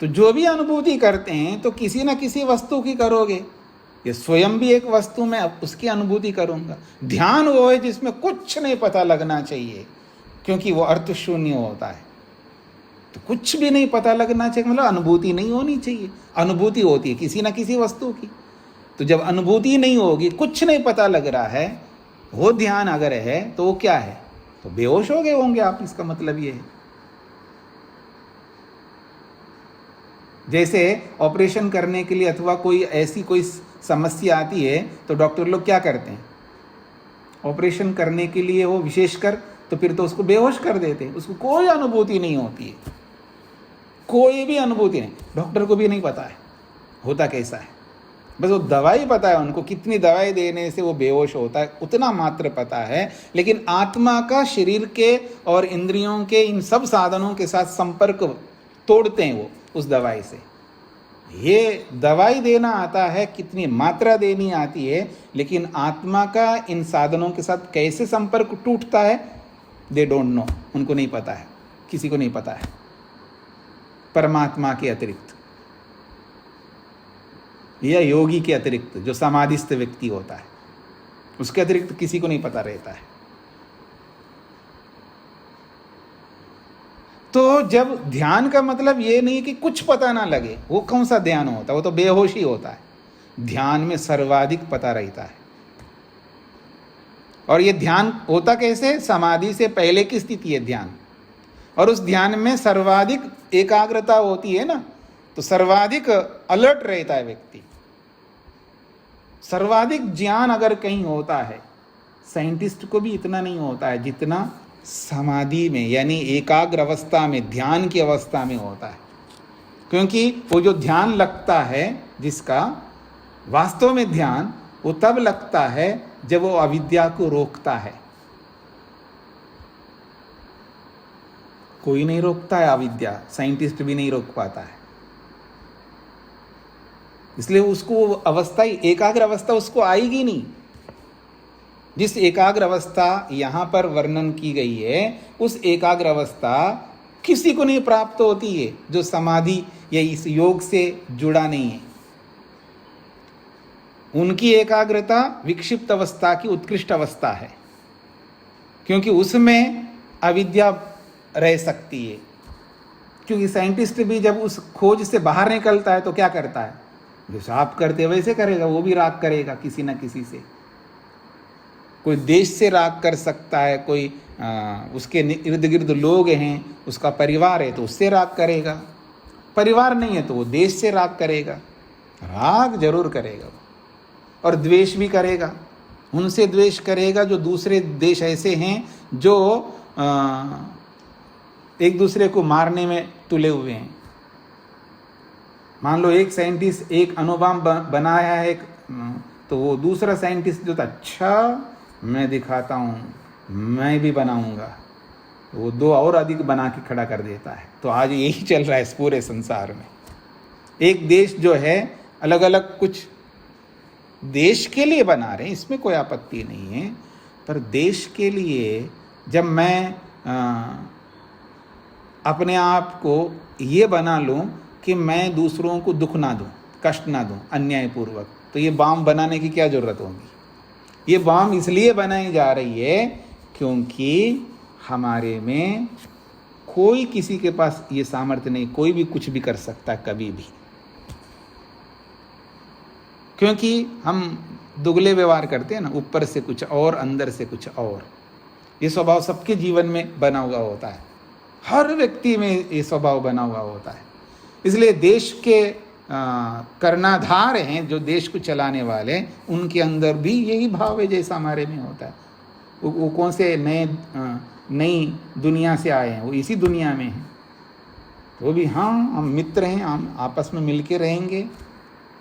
तो जो भी अनुभूति करते हैं तो किसी न किसी वस्तु की करोगे। ये स्वयं भी एक वस्तु, में उसकी अनुभूति करूंगा। ध्यान वो है जिसमें कुछ नहीं पता लगना चाहिए, क्योंकि वो अर्थ शून्य होता है। तो कुछ भी नहीं पता लगना चाहिए, मतलब अनुभूति नहीं होनी चाहिए। अनुभूति होती है किसी न किसी वस्तु की। तो जब अनुभूति नहीं होगी, कुछ नहीं पता लग रहा है, वो ध्यान अगर है तो वो क्या है? तो बेहोश हो गए होंगे आप, इसका मतलब ये है। जैसे ऑपरेशन करने के लिए अथवा कोई ऐसी कोई समस्या आती है तो डॉक्टर लोग क्या करते हैं? ऑपरेशन करने के लिए वो विशेषकर तो फिर तो उसको बेहोश कर देते हैं। उसको कोई अनुभूति नहीं होती है, कोई भी अनुभूति नहीं। डॉक्टर को भी नहीं पता है होता कैसा है, बस वो दवाई पता है उनको, कितनी दवाई देने से वो बेहोश होता है उतना मात्र पता है। लेकिन आत्मा का शरीर के और इंद्रियों के इन सब साधनों के साथ संपर्क तोड़ते हैं वो उस दवाई से। ये दवाई देना आता है, कितनी मात्रा देनी आती है, लेकिन आत्मा का इन साधनों के साथ कैसे संपर्क टूटता है, दे डोंट नो, उनको नहीं पता है, किसी को नहीं पता है परमात्मा के अतिरिक्त या योगी के अतिरिक्त, जो समाधिस्थ व्यक्ति होता है उसके अतिरिक्त किसी को नहीं पता रहता है। तो जब ध्यान का मतलब ये नहीं कि कुछ पता ना लगे, वो कौन सा ध्यान होता है? वो तो बेहोशी होता है। ध्यान में सर्वाधिक पता रहता है। और ये ध्यान होता कैसे? समाधि से पहले की स्थिति है ध्यान, और उस ध्यान में सर्वाधिक एकाग्रता होती है ना, तो सर्वाधिक अलर्ट रहता है व्यक्ति। सर्वाधिक ज्ञान अगर कहीं होता है, साइंटिस्ट को भी इतना नहीं होता है जितना समाधि में, यानी एकाग्र अवस्था में, ध्यान की अवस्था में होता है। क्योंकि वो जो ध्यान लगता है, जिसका वास्तव में ध्यान, वो तब लगता है जब वो अविद्या को रोकता है। कोई नहीं रोकता है अविद्या, साइंटिस्ट भी नहीं रोक पाता है। इसलिए उसको अवस्था, एकाग्र अवस्था उसको आएगी नहीं। जिस एकाग्र अवस्था यहां पर वर्णन की गई है, उस एकाग्र अवस्था किसी को नहीं प्राप्त होती है जो समाधि या इस योग से जुड़ा नहीं है। उनकी एकाग्रता विक्षिप्त अवस्था की उत्कृष्ट अवस्था है, क्योंकि उसमें अविद्या रह सकती है। क्योंकि साइंटिस्ट भी जब उस खोज से बाहर निकलता है तो क्या करता है? जैसे आप करते वैसे करेगा, वो भी राग करेगा किसी न किसी से। कोई देश से राग कर सकता है, कोई उसके इर्द गिर्द लोग हैं, उसका परिवार है तो उससे राग करेगा, परिवार नहीं है तो वो देश से राग करेगा। राग जरूर करेगा और द्वेष भी करेगा। उनसे द्वेष करेगा जो दूसरे देश ऐसे हैं जो एक दूसरे को मारने में तुले हुए हैं। मान लो एक साइंटिस्ट एक अणुबम बनाया है, तो वो दूसरा साइंटिस्ट जो था, अच्छा मैं दिखाता हूँ, मैं भी बनाऊंगा, वो दो और अधिक बना के खड़ा कर देता है। तो आज यही चल रहा है इस पूरे संसार में। एक देश जो है अलग अलग कुछ देश के लिए बना रहे हैं, इसमें कोई आपत्ति नहीं है, पर देश के लिए जब मैं अपने आप को ये बना लूं कि मैं दूसरों को दुख ना दूं, कष्ट ना दूं अन्यायपूर्वक, तो ये बम बनाने की क्या जरूरत होगी? ये बम इसलिए बनाई जा रही है क्योंकि हमारे में कोई किसी के पास ये सामर्थ्य नहीं, कोई भी कुछ भी कर सकता है कभी भी। क्योंकि हम दुगले व्यवहार करते हैं ना, ऊपर से कुछ और अंदर से कुछ और। ये स्वभाव सबके जीवन में बना हुआ होता है। हर व्यक्ति में ये स्वभाव बना हुआ होता है। इसलिए देश के कर्णाधार हैं, जो देश को चलाने वाले, उनके अंदर भी यही भाव है जैसा हमारे में होता है। वो कौन से नई दुनिया से आए हैं, वो इसी दुनिया में हैं, तो भी हाँ हम मित्र हैं, हम आपस में मिल के रहेंगे।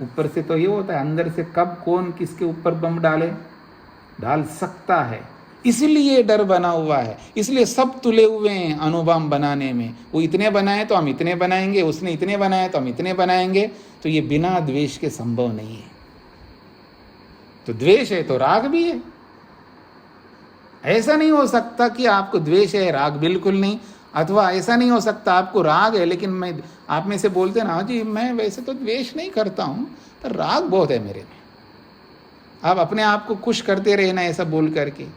ऊपर से तो ये होता है, अंदर से कब कौन किसके ऊपर बम डाल सकता है, इसलिए डर बना हुआ है। इसलिए सब तुले हुए हैं अणुबम बनाने में। वो इतने बनाए तो हम इतने बनाएंगे, उसने इतने बनाए तो हम इतने बनाएंगे। तो ये बिना द्वेष के संभव नहीं है। तो द्वेष है तो राग भी है। ऐसा नहीं हो सकता कि आपको द्वेष है राग बिल्कुल नहीं, अथवा ऐसा नहीं हो सकता आपको राग है लेकिन मैं आप में से बोलते ना जी मैं वैसे तो द्वेष नहीं करता हूँ, पर राग बहुत है मेरे में। आप अपने आप को खुश करते रहना ऐसा बोल करके।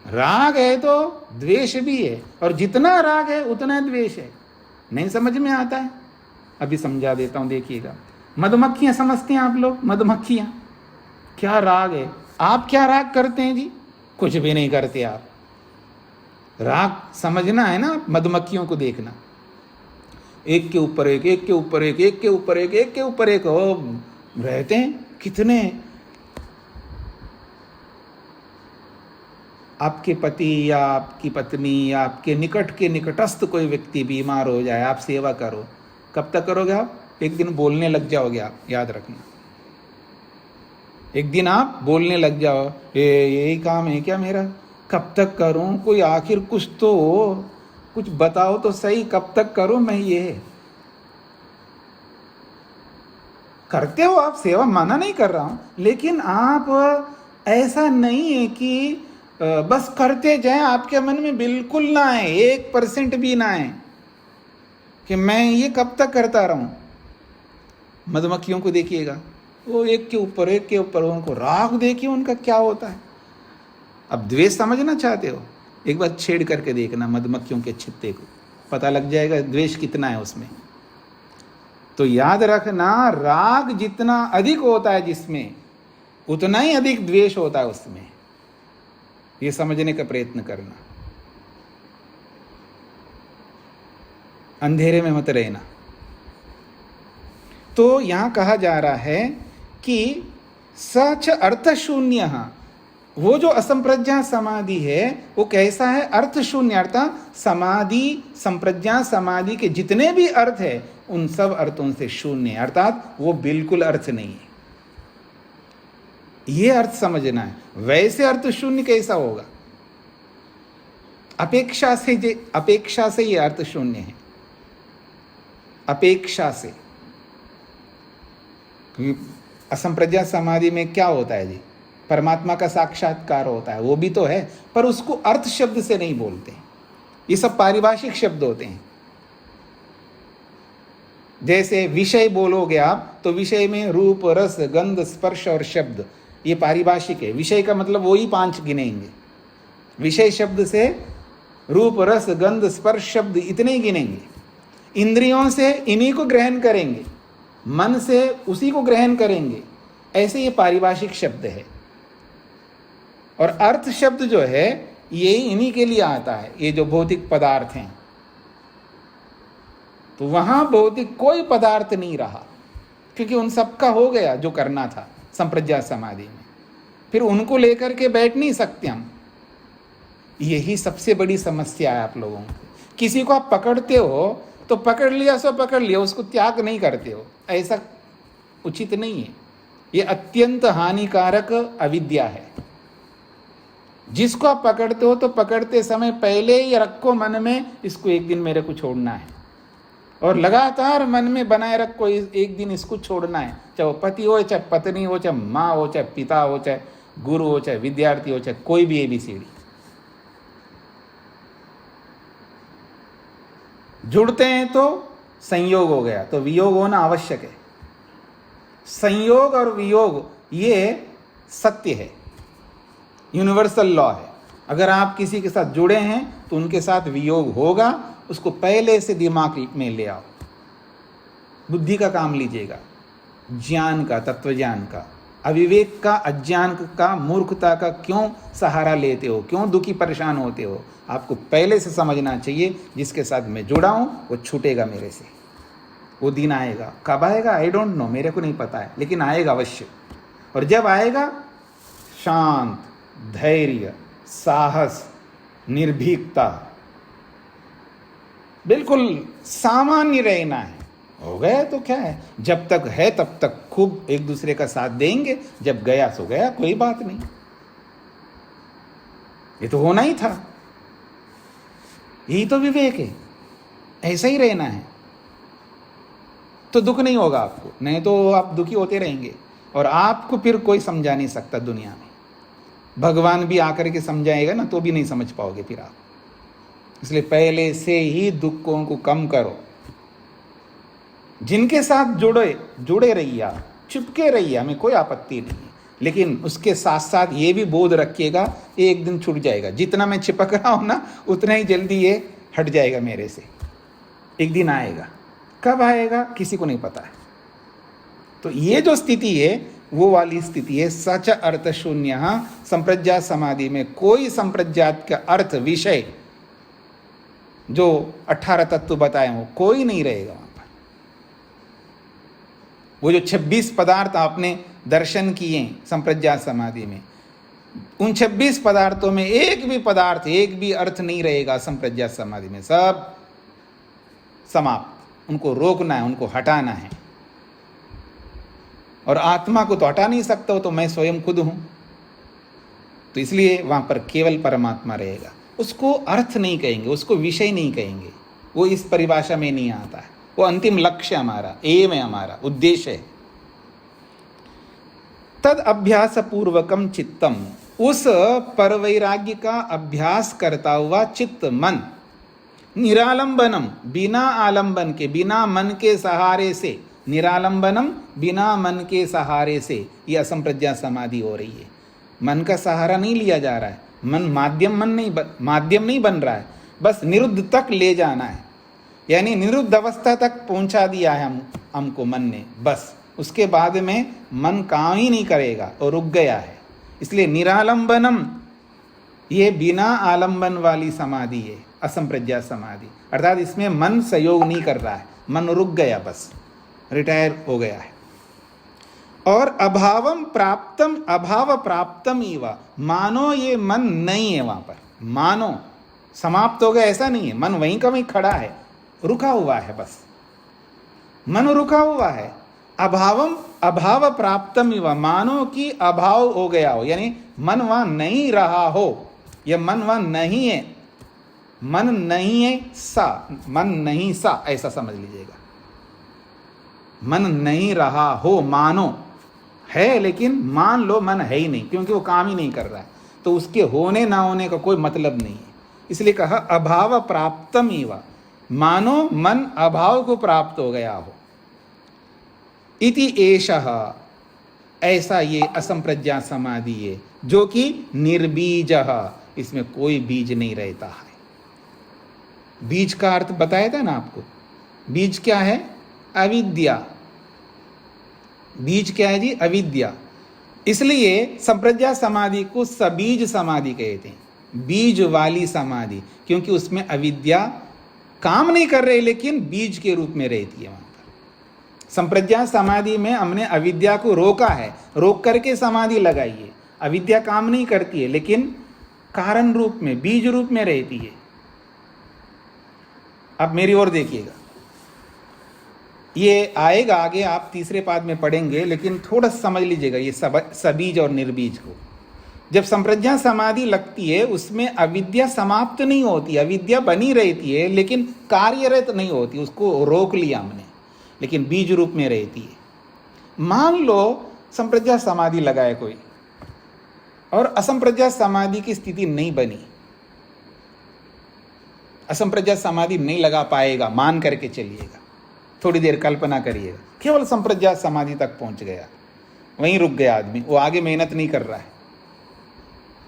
राग है तो द्वेष भी है, और जितना राग है उतना द्वेष है। नहीं समझ में आता है? अभी समझा देता हूं, देखिएगा। मधुमक्खियां समझते हैं आप लोग? मधुमक्खियां क्या राग है? आप क्या राग करते हैं जी? कुछ भी नहीं करते आप। राग समझना है ना, मधुमक्खियों को देखना, एक के ऊपर एक, एक के ऊपर एक, एक के ऊपर एक, एक के ऊपर एक रहते हैं। कितने आपके पति या आपकी पत्नी या आपके निकट के निकटस्थ कोई व्यक्ति बीमार हो जाए, आप सेवा करो, कब तक करोगे आप? एक दिन बोलने लग जाओगे आप, याद रखना। एक दिन आप बोलने लग जाओ, यही काम है क्या मेरा? कब तक करूं? कोई आखिर कुछ तो हो, कुछ बताओ तो सही, कब तक करूं मैं ये? करते हो आप सेवा, माना नहीं कर रहा हूं, लेकिन आप ऐसा नहीं है कि बस करते जाएं। आपके मन में बिल्कुल ना आए, 1% भी ना आए कि मैं ये कब तक करता रहूं। मधुमक्खियों को देखिएगा, वो एक के ऊपर एक के ऊपर, उनको राग देखिए उनका क्या होता है। अब द्वेष समझना चाहते हो, एक बार छेड़ करके देखना मधुमक्खियों के छित्ते को, पता लग जाएगा द्वेष कितना है उसमें। तो याद रखना, राग जितना अधिक होता है जिसमें, उतना ही अधिक द्वेष होता है उसमें। ये समझने का प्रयत्न करना, अंधेरे में मत रहना। तो यहां कहा जा रहा है कि सच अर्थ शून्य, वो जो असंप्रज्ञा समाधि है वो कैसा है? अर्थ शून्य, अर्थात समाधि, संप्रज्ञा समाधि के जितने भी अर्थ है उन सब अर्थों से शून्य, अर्थात वो बिल्कुल अर्थ नहीं है। ये अर्थ समझना है। वैसे अर्थ शून्य कैसा होगा? अपेक्षा से ये अर्थ शून्य है, अपेक्षा से। असंप्रज्ञा समाधि में क्या होता है जी? परमात्मा का साक्षात्कार होता है, वो भी तो है, पर उसको अर्थ शब्द से नहीं बोलते। ये सब पारिभाषिक शब्द होते हैं। जैसे विषय बोलोगे आप तो विषय में रूप, रस, गंध, स्पर्श और शब्द, ये पारिभाषिक है। विषय का मतलब वो ही 5 गिनेंगे। विषय शब्द से रूप, रस, गंध, स्पर्श शब्द इतने ही गिनेंगे। इंद्रियों से इन्हीं को ग्रहण करेंगे, मन से उसी को ग्रहण करेंगे। ऐसे ये पारिभाषिक शब्द है। और अर्थ शब्द जो है ये इन्हीं के लिए आता है, ये जो भौतिक पदार्थ हैं। तो वहां भौतिक कोई पदार्थ नहीं रहा, क्योंकि उन सबका हो गया जो करना था संप्रज्ञा समाधि में। फिर उनको लेकर के बैठ नहीं सकते हम। यही सबसे बड़ी समस्या है आप लोगों की। किसी को आप पकड़ते हो तो पकड़ लिया सो पकड़ लिया, उसको त्याग नहीं करते हो, ऐसा उचित नहीं है। ये अत्यंत हानिकारक अविद्या है। जिसको आप पकड़ते हो तो पकड़ते समय पहले ही रखो मन में, इसको एक दिन मेरे को छोड़ना है, और लगातार मन में बनाए रखो एक दिन इसको छोड़ना है। चाहे वो पति हो, चाहे पत्नी हो, चाहे माँ हो, चाहे पिता हो, चाहे गुरु हो, चाहे विद्यार्थी हो, चाहे कोई भी ABCD। जुड़ते हैं तो संयोग हो गया, तो वियोग होना आवश्यक है। संयोग और वियोग ये सत्य है, यूनिवर्सल लॉ है। अगर आप किसी के साथ जुड़े हैं तो उनके साथ वियोग होगा, उसको पहले से दिमाग में ले आओ। बुद्धि का काम लीजिएगा, ज्ञान का, तत्व ज्ञान का। अविवेक का, अज्ञान का, मूर्खता का क्यों सहारा लेते हो, क्यों दुखी परेशान होते हो? आपको पहले से समझना चाहिए जिसके साथ मैं जुड़ा हूं वो छूटेगा मेरे से। वो दिन आएगा, कब आएगा आई डोंट नो, मेरे को नहीं पता है, लेकिन आएगा अवश्य। और जब आएगा, शांत, धैर्य, साहस, निर्भीकता, बिल्कुल सामान्य रहना है। हो गया तो क्या है, जब तक है तब तक खूब एक दूसरे का साथ देंगे, जब गया सो गया, कोई बात नहीं। ये तो होना ही था, यही तो विवेक है, ऐसा ही रहना है, तो दुख नहीं होगा आपको, नहीं तो आप दुखी होते रहेंगे और आपको फिर कोई समझा नहीं सकता दुनिया में। भगवान भी आकर के समझाएगा ना तो भी नहीं समझ पाओगे फिर आप। इसलिए पहले से ही दुखों को कम करो। जिनके साथ जुड़े रहिए आप, चिपके रहिए, हमें कोई आपत्ति नहीं है, लेकिन उसके साथ साथ ये भी बोध रखिएगा एक दिन छूट जाएगा। जितना मैं चिपक रहा हूं ना उतना ही जल्दी ये हट जाएगा मेरे से, एक दिन आएगा। कब आएगा किसी को नहीं पता है। तो ये जो स्थिति है वो वाली स्थिति है सच अर्थ शून्य। संप्रज्ञात समाधि में कोई संप्रज्ञात का अर्थ विषय जो 18 तत्व बताए हो कोई नहीं रहेगा वहां पर। वो जो 26 पदार्थ आपने दर्शन किए संप्रज्ञात समाधि में, उन 26 पदार्थों में एक भी पदार्थ, एक भी अर्थ नहीं रहेगा संप्रज्ञात समाधि में। सब समाप्त। उनको रोकना है, उनको हटाना है। और आत्मा को तो हटा नहीं सकता हो, तो मैं स्वयं खुद हूं, तो इसलिए वहां पर केवल परमात्मा रहेगा। उसको अर्थ नहीं कहेंगे, उसको विषय नहीं कहेंगे, वो इस परिभाषा में नहीं आता है। वो अंतिम लक्ष्य हमारा, एम है, हमारा उद्देश्य है। तद अभ्यास पूर्वकम चित्तम, उस परवैराग्य का अभ्यास करता हुआ चित्त, मन, निरालंबनम, बिना आलंबन के, बिना मन के सहारे से, निरालंबनम, बिना मन के सहारे से, यह असंप्रज्ञात समाधि हो रही है। मन का सहारा नहीं लिया जा रहा है, माध्यम नहीं बन रहा है, बस निरुद्ध तक ले जाना है। यानी निरुद्ध अवस्था तक पहुंचा दिया है हमको मन ने, बस उसके बाद में मन काम ही नहीं करेगा और रुक गया है। इसलिए निरालंबनम, ये बिना आलंबन वाली समाधि है असंप्रज्ञात समाधि। अर्थात इसमें मन सहयोग नहीं कर रहा है, मन रुक गया, बस रिटायर हो गया है। और अभावम प्राप्तम, अभाव प्राप्तम इवा, मानो ये मन नहीं है वहां पर, मानो समाप्त हो गया ऐसा नहीं है। मन वहीं का वहीं खड़ा है, रुका हुआ है, बस मन रुका हुआ है। अभावम, अभाव प्राप्तम इवा, मानो कि अभाव हो गया हो, यानी मन वहां नहीं रहा हो, यह मन वहां नहीं है, मन नहीं है सा, मन नहीं सा, ऐसा समझ लीजिएगा। मन नहीं रहा हो, मानो है, लेकिन मान लो मन है ही नहीं, क्योंकि वो काम ही नहीं कर रहा है, तो उसके होने ना होने का कोई मतलब नहीं है। इसलिए कहा अभाव प्राप्तम इवा, मानो मन अभाव को प्राप्त हो गया हो। इति एषः, ऐसा ये असंप्रज्ञात समाधि है जो कि निर्बीजः, इसमें कोई बीज नहीं रहता है। बीज का अर्थ बताया था ना आपको। बीज क्या है? अविद्या। बीज क्या है जी? अविद्या। इसलिए संप्रज्ञात समाधि को सबीज समाधि कहते हैं, बीज वाली समाधि, क्योंकि उसमें अविद्या काम नहीं कर रही लेकिन बीज के रूप में रहती है। वहां पर संप्रज्ञात समाधि में हमने अविद्या को रोका है, रोक करके समाधि लगाई है। अविद्या काम नहीं करती है लेकिन कारण रूप में, बीज रूप में रहती है। अब मेरी ओर देखिएगा, ये आएगा आगे, आप तीसरे पाद में पढ़ेंगे, लेकिन थोड़ा समझ लीजिएगा ये सबीज और निर्बीज को। जब संप्रज्ञात समाधि लगती है उसमें अविद्या समाप्त नहीं होती, अविद्या बनी रहती है लेकिन कार्यरत नहीं होती, उसको रोक लिया हमने, लेकिन बीज रूप में रहती है। मान लो संप्रज्ञात समाधि लगाए कोई और असंप्रज्ञात समाधि की स्थिति नहीं बनी, असंप्रज्ञात समाधि नहीं लगा पाएगा, मान करके चलिएगा, थोड़ी देर कल्पना करिएगा, केवल संप्रज्ञात समाधि तक पहुंच गया, वहीं रुक गया आदमी, वो आगे मेहनत नहीं कर रहा है।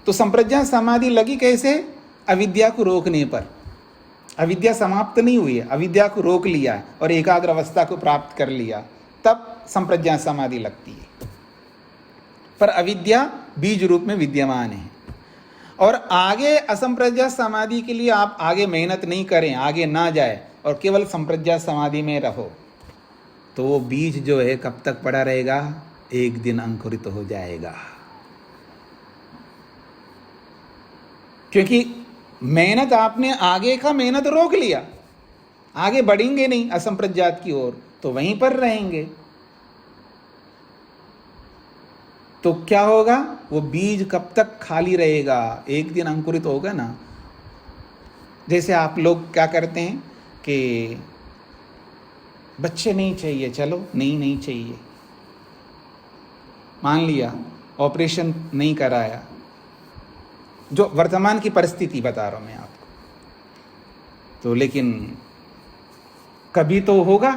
तो संप्रज्ञात समाधि लगी कैसे? अविद्या को रोकने पर। अविद्या समाप्त नहीं हुई है, अविद्या को रोक लिया और एकाग्र अवस्था को प्राप्त कर लिया, तब संप्रज्ञात समाधि लगती है। पर अविद्या बीज रूप में विद्यमान है। और आगे असंप्रज्ञात समाधि के लिए आप आगे मेहनत नहीं करें, आगे ना जाए और केवल संप्रज्ञात समाधि में रहो, तो वो बीज जो है कब तक पड़ा रहेगा? एक दिन अंकुरित हो जाएगा। क्योंकि मेहनत आपने आगे का मेहनत रोक लिया, आगे बढ़ेंगे नहीं असंप्रज्ञात की ओर, तो वहीं पर रहेंगे। तो क्या होगा? वो बीज कब तक खाली रहेगा? एक दिन अंकुरित होगा ना। जैसे आप लोग क्या करते हैं कि बच्चे नहीं चाहिए, चलो नहीं चाहिए, मान लिया ऑपरेशन नहीं कराया, जो वर्तमान की परिस्थिति बता रहा हूं मैं आपको। तो लेकिन कभी तो होगा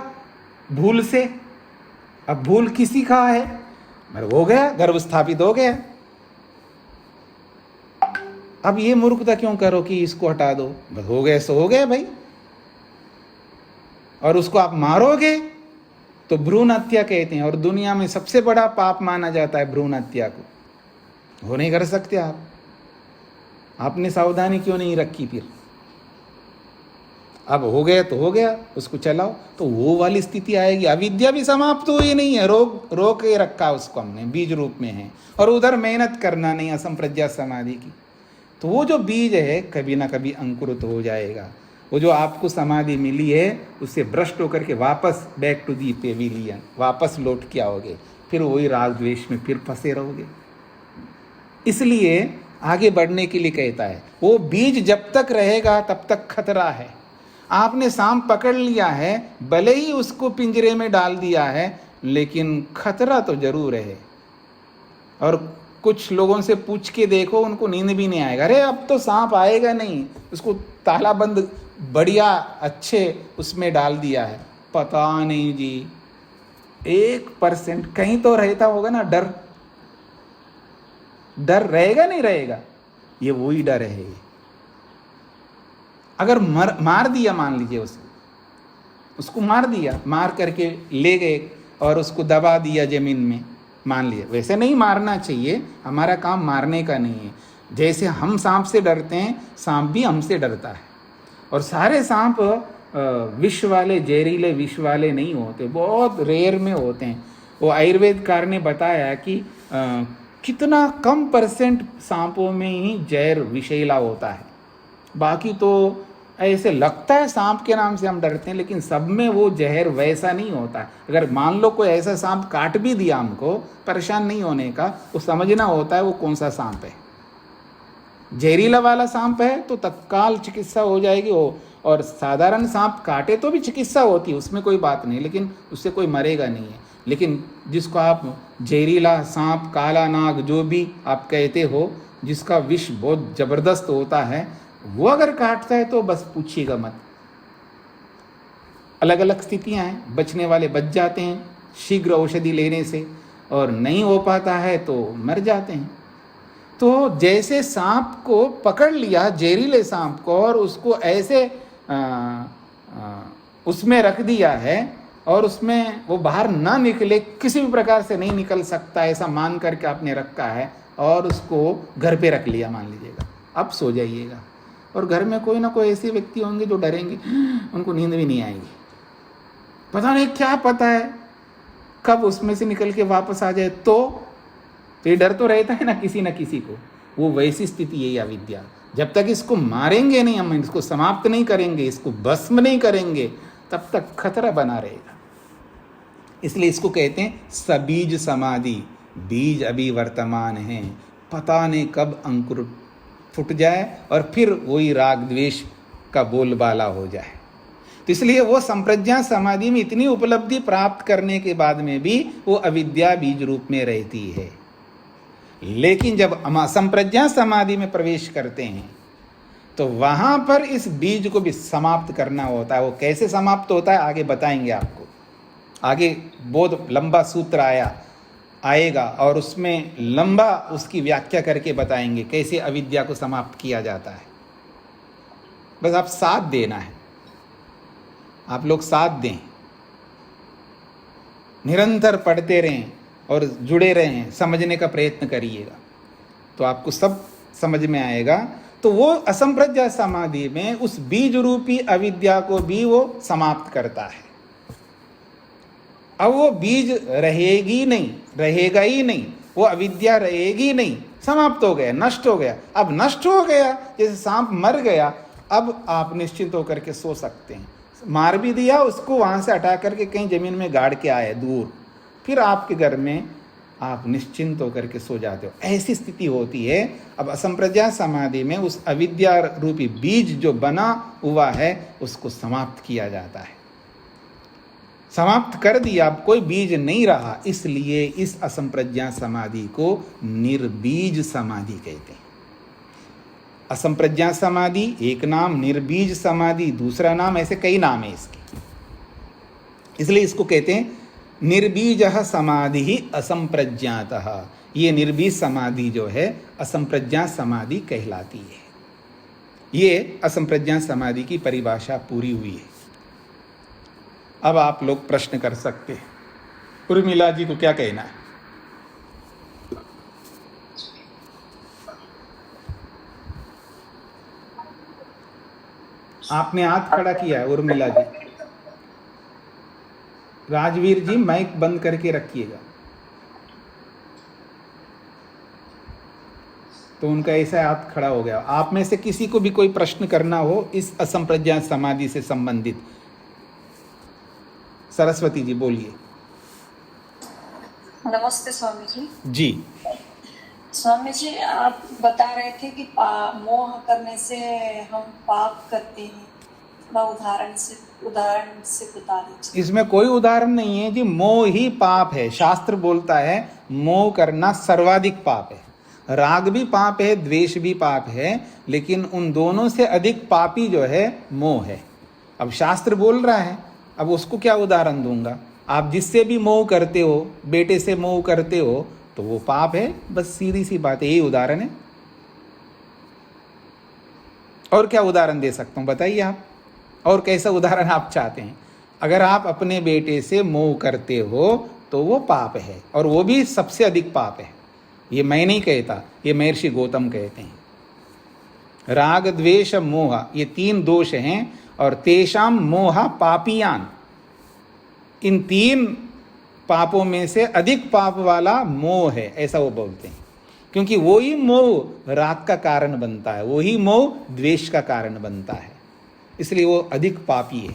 भूल से, अब भूल किसी का है, मगर हो गया, गर्भ स्थापित हो गया। अब ये मूर्खता क्यों करो कि इसको हटा दो, बस हो गया सो हो गया भाई। और उसको आप मारोगे तो भ्रूण हत्या कहते हैं, और दुनिया में सबसे बड़ा पाप माना जाता है भ्रूण हत्या को। वो नहीं कर सकते आप, आपने सावधानी क्यों नहीं रखी? फिर अब हो गया तो हो गया, उसको चलाओ, तो वो वाली स्थिति आएगी। अविद्या भी समाप्त तो हुई नहीं है, रोक के रखा उसको हमने, बीज रूप में है, और उधर मेहनत करना नहीं असंप्रज्ञात समाधि की। तो वो जो बीज है कभी ना कभी अंकुरित हो जाएगा। वो जो आपको समाधि मिली है उससे भ्रष्ट होकर के वापस बैक टू दी पेविलियन वापस लौट के आओगे, फिर वही राग द्वेष में फिर फंसे रहोगे। इसलिए आगे बढ़ने के लिए कहता है, वो बीज जब तक रहेगा तब तक खतरा है। आपने सांप पकड़ लिया है, भले ही उसको पिंजरे में डाल दिया है, लेकिन खतरा तो जरूर है। और कुछ लोगों से पूछ के देखो, उनको नींद भी नहीं आएगा, अरे अब तो सांप आएगा नहीं, उसको ताला बंद बढ़िया अच्छे उसमें डाल दिया है। पता नहीं जी, 1% कहीं तो रहता होगा ना डर। डर रहेगा नहीं रहेगा, ये वही डर है। अगर मार दिया, मान लीजिए उसको मार दिया, मार करके ले गए और उसको दबा दिया जमीन में, मान लिया। वैसे नहीं मारना चाहिए, हमारा काम मारने का नहीं है। जैसे हम सांप से डरते हैं, सांप भी हमसे डरता है। और सारे सांप विष वाले, जहरीले विष वाले नहीं होते, बहुत रेयर में होते हैं। वो आयुर्वेदकार ने बताया कि कितना कम % सांपों में ही जहर विषैला होता है। बाकी तो ऐसे लगता है सांप के नाम से हम डरते हैं, लेकिन सब में वो जहर वैसा नहीं होता है। अगर मान लो कोई ऐसा सांप काट भी दिया हमको, परेशान नहीं होने का, वो समझना होता है वो कौन सा सांप है। जहरीला वाला सांप है तो तत्काल चिकित्सा हो जाएगी वो, और साधारण सांप काटे तो भी चिकित्सा होती है, उसमें कोई बात नहीं, लेकिन उससे कोई मरेगा नहीं है। लेकिन जिसको आप जहरीला सांप, काला नाग, जो भी आप कहते हो, जिसका विष बहुत जबरदस्त होता है, वो अगर काटता है तो बस पूछिएगा मत। अलग अलग स्थितियां हैं, बचने वाले बच जाते हैं शीघ्र औषधि लेने से, और नहीं हो पाता है तो मर जाते हैं। तो जैसे सांप को पकड़ लिया, जहरीले सांप को, और उसको ऐसे उसमें रख दिया है, और उसमें वो बाहर ना निकले, किसी भी प्रकार से नहीं निकल सकता, ऐसा मान करके आपने रखा है, और उसको घर पे रख लिया मान लीजिएगा। अब सो जाइएगा, और घर में कोई ना कोई ऐसे व्यक्ति होंगे जो डरेंगे, उनको नींद भी नहीं आएगी। पता नहीं क्या पता है कब उसमें से निकल के वापस आ जाए। तो ये डर तो रहता है ना किसी को। वो वैसी स्थिति यही अविद्या। जब तक इसको मारेंगे नहीं, हम इसको समाप्त नहीं करेंगे, इसको भस्म नहीं करेंगे, तब तक खतरा बना रहेगा। इसलिए इसको कहते हैं सबीज समाधि। बीज अभी वर्तमान है, पता नहीं कब अंकुर फूट जाए और फिर वही राग द्वेष का बोलबाला हो जाए। तो इसलिए वो संप्रज्ञा समाधि में इतनी उपलब्धि प्राप्त करने के बाद में भी वो अविद्या बीज रूप में रहती है। लेकिन जब हम संप्रज्ञा समाधि में प्रवेश करते हैं तो वहां पर इस बीज को भी समाप्त करना होता है। वो कैसे समाप्त होता है आगे बताएंगे आपको। आगे बहुत लंबा सूत्र आएगा और उसमें लंबा उसकी व्याख्या करके बताएंगे कैसे अविद्या को समाप्त किया जाता है। बस आप साथ देना है, आप लोग साथ दें, निरंतर पढ़ते रहें और जुड़े रहें, समझने का प्रयत्न करिएगा तो आपको सब समझ में आएगा। तो वो असंप्रज्ञा समाधि में उस बीज रूपी अविद्या को भी वो समाप्त करता है। अब वो बीज रहेगी नहीं, रहेगा ही नहीं, वो अविद्या रहेगी नहीं, समाप्त हो गया, नष्ट हो गया। अब नष्ट हो गया, जैसे सांप मर गया, अब आप निश्चिंत होकर के सो सकते हैं। मार भी दिया उसको, वहां से हटा करके कहीं जमीन में गाड़ के आए दूर, फिर आपके घर में आप निश्चिंत होकर के सो जाते हो। ऐसी स्थिति होती है। अब असंप्रज्ञा समाधि में उस अविद्या रूपी बीज जो बना हुआ है उसको समाप्त किया जाता है। समाप्त कर दिया, अब कोई बीज नहीं रहा, इसलिए इस असंप्रज्ञा समाधि को निर्बीज समाधि कहते हैं। असंप्रज्ञा समाधि एक नाम, निर्बीज समाधि दूसरा नाम, ऐसे कई नाम है इसके। इसलिए इसको कहते हैं निर्बीज समाधि असंप्रज्ञातः। ये निर्बीज समाधि जो है असंप्रज्ञा समाधि कहलाती है। ये असंप्रज्ञा समाधि की परिभाषा पूरी हुई है। अब आप लोग प्रश्न कर सकते हैं, उर्मिला जी को क्या कहना है? आपने हाथ खड़ा किया है उर्मिला जी। राजवीर जी माइक बंद करके रखिएगा। तो उनका ऐसा हाथ खड़ा हो गया। आप में से किसी को भी कोई प्रश्न करना हो इस असंप्रज्ञा समाधि से संबंधित, सरस्वती जी बोलिए। नमस्ते स्वामी जी। जी स्वामी जी, आप बता रहे थे कि मोह करने से हम पाप करते हैं, थोड़ा उदाहरण से बता दीजिए। इसमें कोई उदाहरण नहीं है जी, मोह ही पाप है। शास्त्र बोलता है मोह करना सर्वाधिक पाप है। राग भी पाप है, द्वेष भी पाप है, लेकिन उन दोनों से अधिक पापी जो है मोह है। अब शास्त्र बोल रहा है, अब उसको क्या उदाहरण दूंगा? आप जिससे भी मोह करते हो, बेटे से मोह करते हो तो वो पाप है, बस सीधी सी बात है, यही उदाहरण है। और क्या उदाहरण दे सकता हूं बताइए आप, और कैसा उदाहरण आप चाहते हैं? अगर आप अपने बेटे से मोह करते हो तो वो पाप है, और वो भी सबसे अधिक पाप है। ये मैं नहीं कहता, ये महर्षि गौतम कहते हैं। राग द्वेष मोह ये तीन दोष हैं, और तेषाम मोह पापियान, इन तीन पापों में से अधिक पाप वाला मोह है, ऐसा वो बोलते हैं। क्योंकि वो ही मोह राग का कारण बनता है, वो ही मोह द्वेष का कारण बनता है, इसलिए वो अधिक पापी है।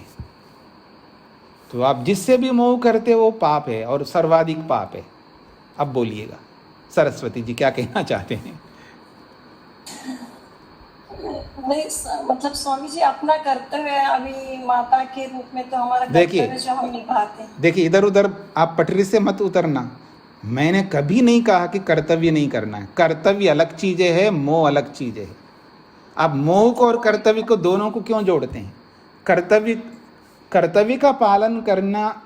तो आप जिससे भी मोह करते हो वो पाप है, और सर्वाधिक पाप है। अब बोलिएगा सरस्वती जी क्या कहना चाहते हैं? नहीं, मतलब स्वामी जी अपना कर्तव्य है, अभी माता के रूप में तो हमारा कर्तव्य जो हम निभाते हैं। देखिए, इधर उधर आप पटरी से मत उतरना। मैंने कभी नहीं कहा कि कर्तव्य नहीं करना है। कर्तव्य अलग चीजें है, मोह अलग चीजें है। आप मोह को और कर्तव्य को दोनों को क्यों जोड़ते हैं? कर्तव्य का पालन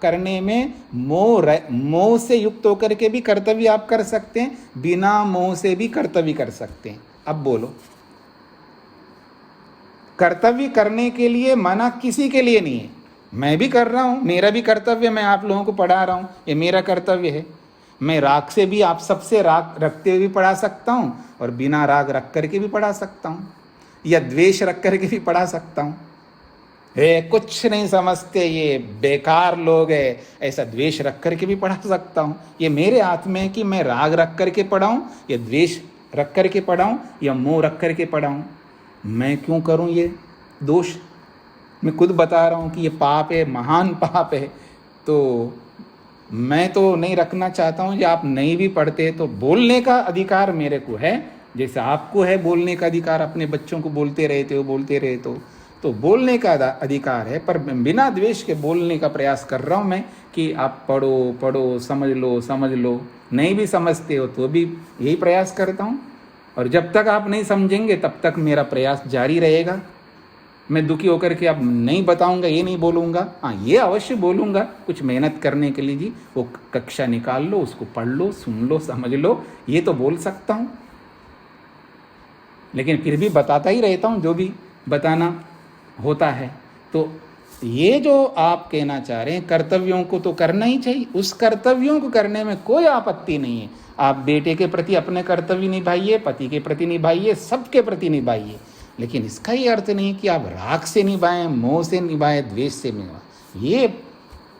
करने में मोह से युक्त होकर के भी कर्तव्य आप कर सकते हैं, बिना मोह से भी कर्तव्य कर सकते हैं। अब बोलो, कर्तव्य करने के लिए मना किसी के लिए नहीं है। मैं भी कर रहा हूँ, मेरा भी कर्तव्य, मैं आप लोगों को पढ़ा रहा हूँ, ये मेरा कर्तव्य है। मैं राग से भी, आप सबसे राग रखते हुए भी पढ़ा सकता हूँ, और बिना राग रख करके भी पढ़ा सकता हूँ, या द्वेष रख करके भी पढ़ा सकता हूँ। कुछ नहीं समझते ये बेकार लोग है, ऐसा द्वेष रख करके भी पढ़ा सकता हूँ। ये मेरे हाथ में है कि मैं राग रख करके पढ़ाऊँ, या द्वेष रख करके पढ़ाऊँ, या मोह रख करके पढ़ाऊँ। मैं क्यों करूं ये दोष? मैं खुद बता रहा हूं कि ये पाप है, महान पाप है। तो मैं तो नहीं रखना चाहता हूं। या आप नहीं भी पढ़ते तो बोलने का अधिकार मेरे को है, जैसे आपको है बोलने का अधिकार। अपने बच्चों को बोलते रहते हो तो बोलने का अधिकार है, पर बिना द्वेष के बोलने का प्रयास कर रहा हूं मैं कि आप पढ़ो, समझ लो। नहीं भी समझते हो तो भी यही प्रयास करता हूं, और जब तक आप नहीं समझेंगे तब तक मेरा प्रयास जारी रहेगा। मैं दुखी होकर के अब नहीं बताऊंगा, ये नहीं बोलूँगा। हाँ, ये अवश्य बोलूँगा, कुछ मेहनत करने के लिए जी, वो कक्षा निकाल लो, उसको पढ़ लो, सुन लो, समझ लो, ये तो बोल सकता हूँ। लेकिन फिर भी बताता ही रहता हूँ जो भी बताना होता है। तो ये जो आप कहना चाह रहे हैं कर्तव्यों को तो करना ही चाहिए, उस कर्तव्यों को करने में कोई आपत्ति नहीं है। आप बेटे के प्रति अपने कर्तव्य निभाइए, पति के प्रति निभाइए, सबके प्रति निभाइए, लेकिन इसका ये अर्थ नहीं कि आप राग से निभाएं, मोह से निभाएं, द्वेष से निभाएं। ये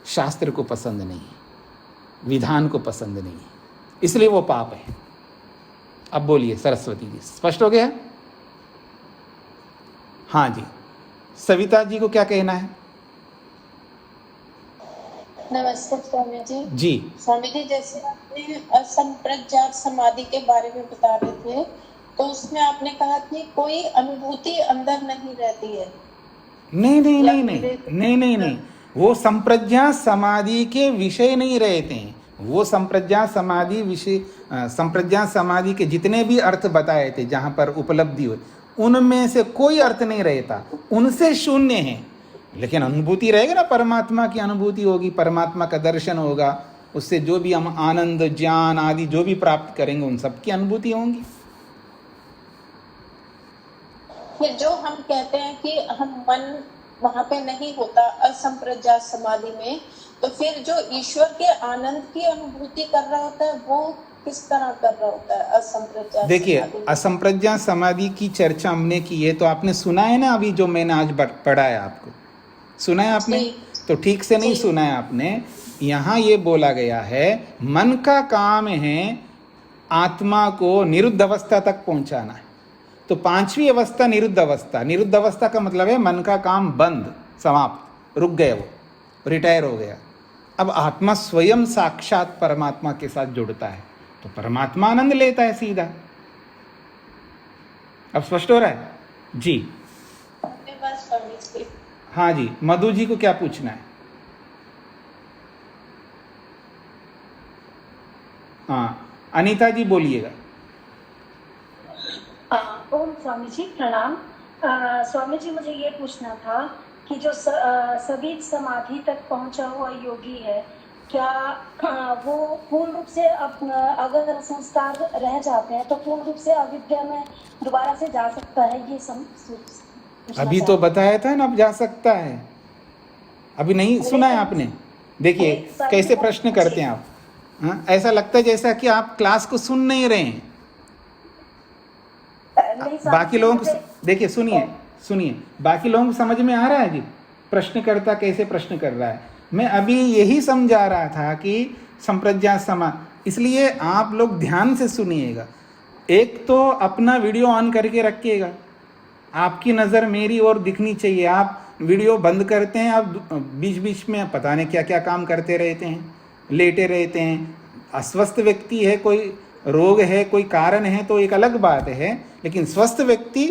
शास्त्र को पसंद नहीं है, विधान को पसंद नहीं है, इसलिए वो पाप है। अब बोलिए सरस्वती जी, स्पष्ट हो गया? हाँ जी, सविता जी को क्या कहना है? नमस्ते स्वामी जी। जी स्वामी जी, जैसे आपने असंप्रज्ञात समाधि के बारे में बता रहे थे, तो उसमें आपने कहा कि कोई अनुभूति अंदर नहीं रहती है। नहीं नहीं नहीं नहीं नहीं नहीं नहीं, वो संप्रज्ञा समाधि के विषय नहीं रहते हैं। वो संप्रज्ञा समाधि विषय, संप्रज्ञा समाधि के जितने भी अर्थ बताए थे जहाँ पर उपलब्धि हुई, उनमें से कोई अर्थ नहीं रहता, उनसे शून्य है। लेकिन अनुभूति रहेगा ना, परमात्मा की अनुभूति होगी, परमात्मा का दर्शन होगा, उससे जो भी हम आनंद, ज्ञान आदि जो भी प्राप्त करेंगे उन सब की अनुभूति होंगी। फिर जो हम कहते हैं कि हम मन वहां पे नहीं होता असंप्रज्ञात समाधि में, तो फिर जो ईश्वर के आनंद की अनुभूति कर रहा होता है वो किस तरह कर रहा होता है असंप्रज्ञात? देखिए, असंप्रज्ञात समाधि की चर्चा हमने की है, तो आपने सुना है ना, अभी जो मैंने आज पढ़ा है आपको, सुना है आपने? तो ठीक से नहीं सुना है आपने। यहाँ ये बोला गया है मन का काम है आत्मा को निरुद्ध अवस्था तक पहुंचाना है। तो पांचवी अवस्था निरुद्ध अवस्था, निरुद्ध अवस्था का मतलब है मन का काम बंद, समाप्त, रुक गया, वो रिटायर हो गया। अब आत्मा स्वयं साक्षात परमात्मा के साथ जुड़ता है, तो परमात्मा आनंद लेता है सीधा। अब स्पष्ट हो रहा है जी? हाँ जी, मधु जी को क्या पूछना है? हाँ, अनीता जी बोलिएगा। ओम स्वामी जी प्रणाम। स्वामी जी, मुझे ये पूछना था कि जो सभी समाधि तक पहुंचा हुआ योगी है, क्या वो पूर्ण रूप से अगर संस्कार रह जाते हैं तो पूर्ण रूप से अविद्या में दोबारा से जा सकता है? ये अभी तो बताया था ना, अब जा सकता है। अभी नहीं सुना है आपने? देखिए कैसे प्रश्न करते हैं आप। हाँ, ऐसा लगता है जैसा कि आप क्लास को सुन नहीं रहे हैं। बाकी लोगों को देखिए, सुनिए, बाकी लोगों को समझ में आ रहा है जी प्रश्नकर्ता कैसे प्रश्न कर रहा है। मैं अभी यही समझा रहा था कि संप्रज्ञात समा, इसलिए आप लोग ध्यान से सुनिएगा। एक तो अपना वीडियो ऑन करके रखिएगा, आपकी नज़र मेरी ओर दिखनी चाहिए। आप वीडियो बंद करते हैं, आप बीच बीच में पता नहीं क्या क्या काम करते रहते हैं, लेटे रहते हैं। अस्वस्थ व्यक्ति है, कोई रोग है, कोई कारण है तो एक अलग बात है, लेकिन स्वस्थ व्यक्ति,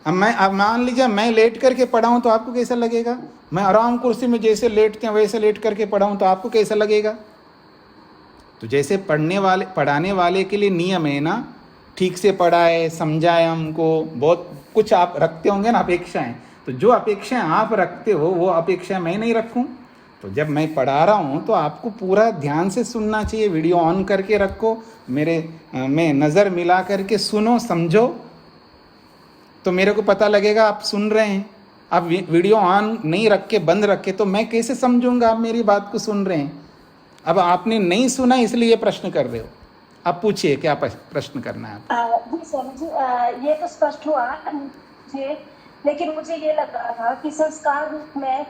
अब मान लीजिए मैं लेट करके पढ़ाऊँ तो आपको कैसा लगेगा? मैं आराम कुर्सी में जैसे लेटते हैं वैसे लेट करके पढ़ाऊँ तो आपको कैसा लगेगा? तो जैसे पढ़ाने वाले के लिए नियम है ना, ठीक से पढ़ाए, समझाए, हमको बहुत कुछ आप रखते होंगे ना अपेक्षाएं, तो जो अपेक्षाएं आप रखते हो वो अपेक्षा मैं नहीं रखूं। तो जब मैं पढ़ा रहा हूं तो आपको पूरा ध्यान से सुनना चाहिए। वीडियो ऑन करके रखो, मैं नज़र मिला करके सुनो, समझो, तो मेरे को पता लगेगा आप सुन रहे हैं। आप वीडियो ऑन नहीं रख के, बंद रख के, तो मैं कैसे समझूंगा आप मेरी बात को सुन रहे हैं? अब आपने नहीं सुना इसलिए प्रश्न कर रहे हो। आप पूछिए क्या प्रश्न करना है आप? जी स्वामी जी, ये तो स्पष्ट हुआ मुझे, लेकिन मुझे ये लग रहा था कि संस्कार रूप में,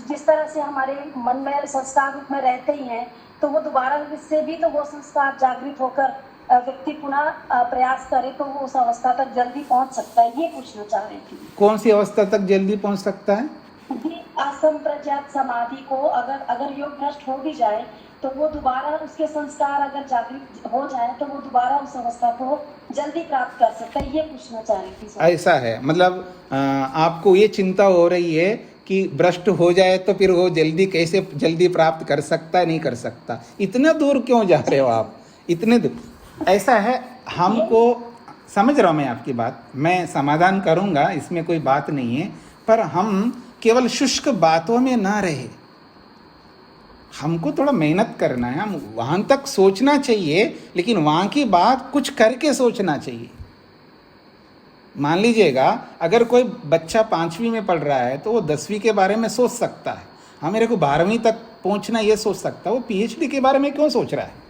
जिस तरह से हमारे मन में संस्कार रूप में रहते ही हैं, तो वो दोबारा से भी तो वो संस्कार जागृत होकर व्यक्ति पुनः प्रयास करे तो वो उस अवस्था तक जल्दी पहुंच सकता है। ये पूछना चाह रही थी। कौन सी अवस्था तक जल्दी पहुंच सकता है? असंप्रज्ञात समाधि को अगर योग भ्रष्ट हो भी जाए तो वो दोबारा उसके संस्कार अगर जागृत हो जाए तो वो दोबारा उस अवस्था को जल्दी प्राप्त कर सकता है। ये पूछना चाह रही थी। ऐसा है, मतलब आपको ये चिंता हो रही है कि भ्रष्ट हो जाए तो फिर वो कैसे जल्दी प्राप्त कर सकता है, नहीं कर सकता। इतने दूर क्यों जा रहे हो आप? इतने दूर ऐसा है, हमको समझ रहा हूँ मैं आपकी बात, मैं समाधान करूँगा, इसमें कोई बात नहीं है, पर हम केवल शुष्क बातों में ना रहे, हमको थोड़ा मेहनत करना है। हम वहाँ तक सोचना चाहिए, लेकिन वहाँ की बात कुछ करके सोचना चाहिए। मान लीजिएगा अगर कोई बच्चा 5वीं में पढ़ रहा है तो वो 10वीं के बारे में सोच सकता है। हाँ, मेरे को 12वीं तक पहुंचना ये सोच सकता है, वो पीएचडी के बारे में क्यों सोच रहा है?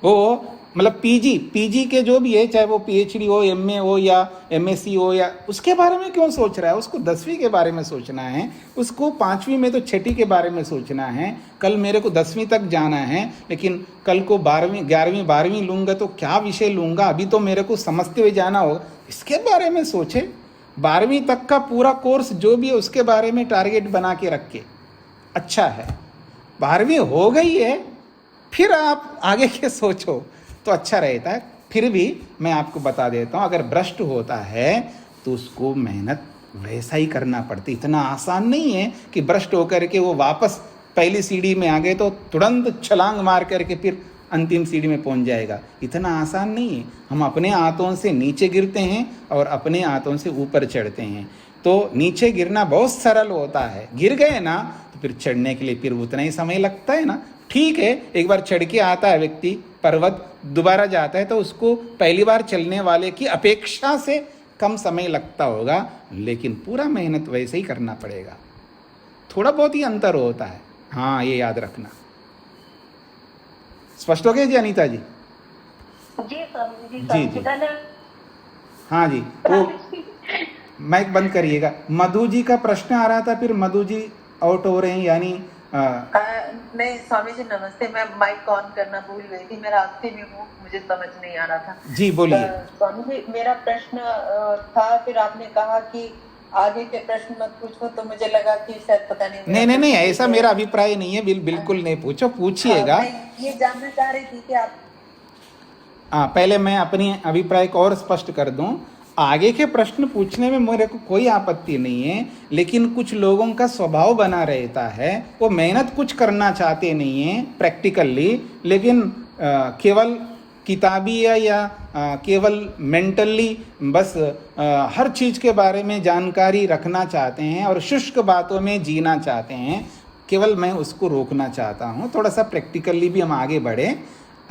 वो मतलब पीजी के जो भी है, चाहे वो पीएचडी हो, एमए हो या एमएससी हो, या उसके बारे में क्यों सोच रहा है? उसको 10वीं के बारे में सोचना है, उसको 5वीं में तो छठी के बारे में सोचना है। कल मेरे को 10वीं तक जाना है, लेकिन कल को 12वीं 11वीं 12वीं लूँगा तो क्या विषय लूँगा, अभी तो मेरे को समझते हुए जाना होगा, इसके बारे में सोचे। 12वीं तक का पूरा कोर्स जो भी है उसके बारे में टारगेट बना के रखे, अच्छा है। 12वीं हो गई है, फिर आप आगे के सोचो तो अच्छा रहता है। फिर भी मैं आपको बता देता हूँ, अगर भ्रष्ट होता है तो उसको मेहनत वैसा ही करना पड़ता। इतना आसान नहीं है कि भ्रष्ट होकर के वो वापस पहली सीढ़ी में आ गए तो तुरंत छलांग मार करके फिर अंतिम सीढ़ी में पहुंच जाएगा। इतना आसान नहीं है। हम अपने हाथों से नीचे गिरते हैं और अपने हाथों से ऊपर चढ़ते हैं। तो नीचे गिरना बहुत सरल होता है, गिर गए ना तो फिर चढ़ने के लिए फिर उतना ही समय लगता है ना। ठीक है, एक बार चढ़ के आता है व्यक्ति पर्वत, दोबारा जाता है तो उसको पहली बार चलने वाले की अपेक्षा से कम समय लगता होगा, लेकिन पूरा मेहनत वैसे ही करना पड़ेगा। थोड़ा बहुत ही अंतर होता है, हाँ ये याद रखना। स्पष्ट हो गया जी अनीता जी? जी स्वामी जी, जी जी, हाँ जी। वो माइक बंद करिएगा। मधु जी का प्रश्न आ रहा था, फिर मधु जी आउट हो रहे हैं, यानी नहीं स्वामी जी नमस्ते, मैं माइक ऑन करना भूल गई थी, मैं रास्ते में हूँ, मुझे समझ नहीं आ रहा था। जी बोलिए। स्वामी जी मेरा प्रश्न था, फिर आपने कहा कि आगे के प्रश्न मत पूछो, तो मुझे लगा कि शायद पता नहीं। नहीं, ऐसा मेरा अभिप्राय नहीं है, बिल्कुल नहीं पूछो, पूछिएगा। ये जानना चाह रही थी कि आप पहले मैं अपनी अभिप्राय को और स्पष्ट कर दूं। आगे के प्रश्न पूछने में मेरे को कोई आपत्ति नहीं है, लेकिन कुछ लोगों का स्वभाव बना रहता है, वो मेहनत कुछ करना चाहते नहीं हैं प्रैक्टिकली, लेकिन केवल किताबी या केवल मेंटली बस हर चीज़ के बारे में जानकारी रखना चाहते हैं और शुष्क बातों में जीना चाहते हैं। केवल मैं उसको रोकना चाहता हूँ, थोड़ा सा प्रैक्टिकली भी हम आगे बढ़े,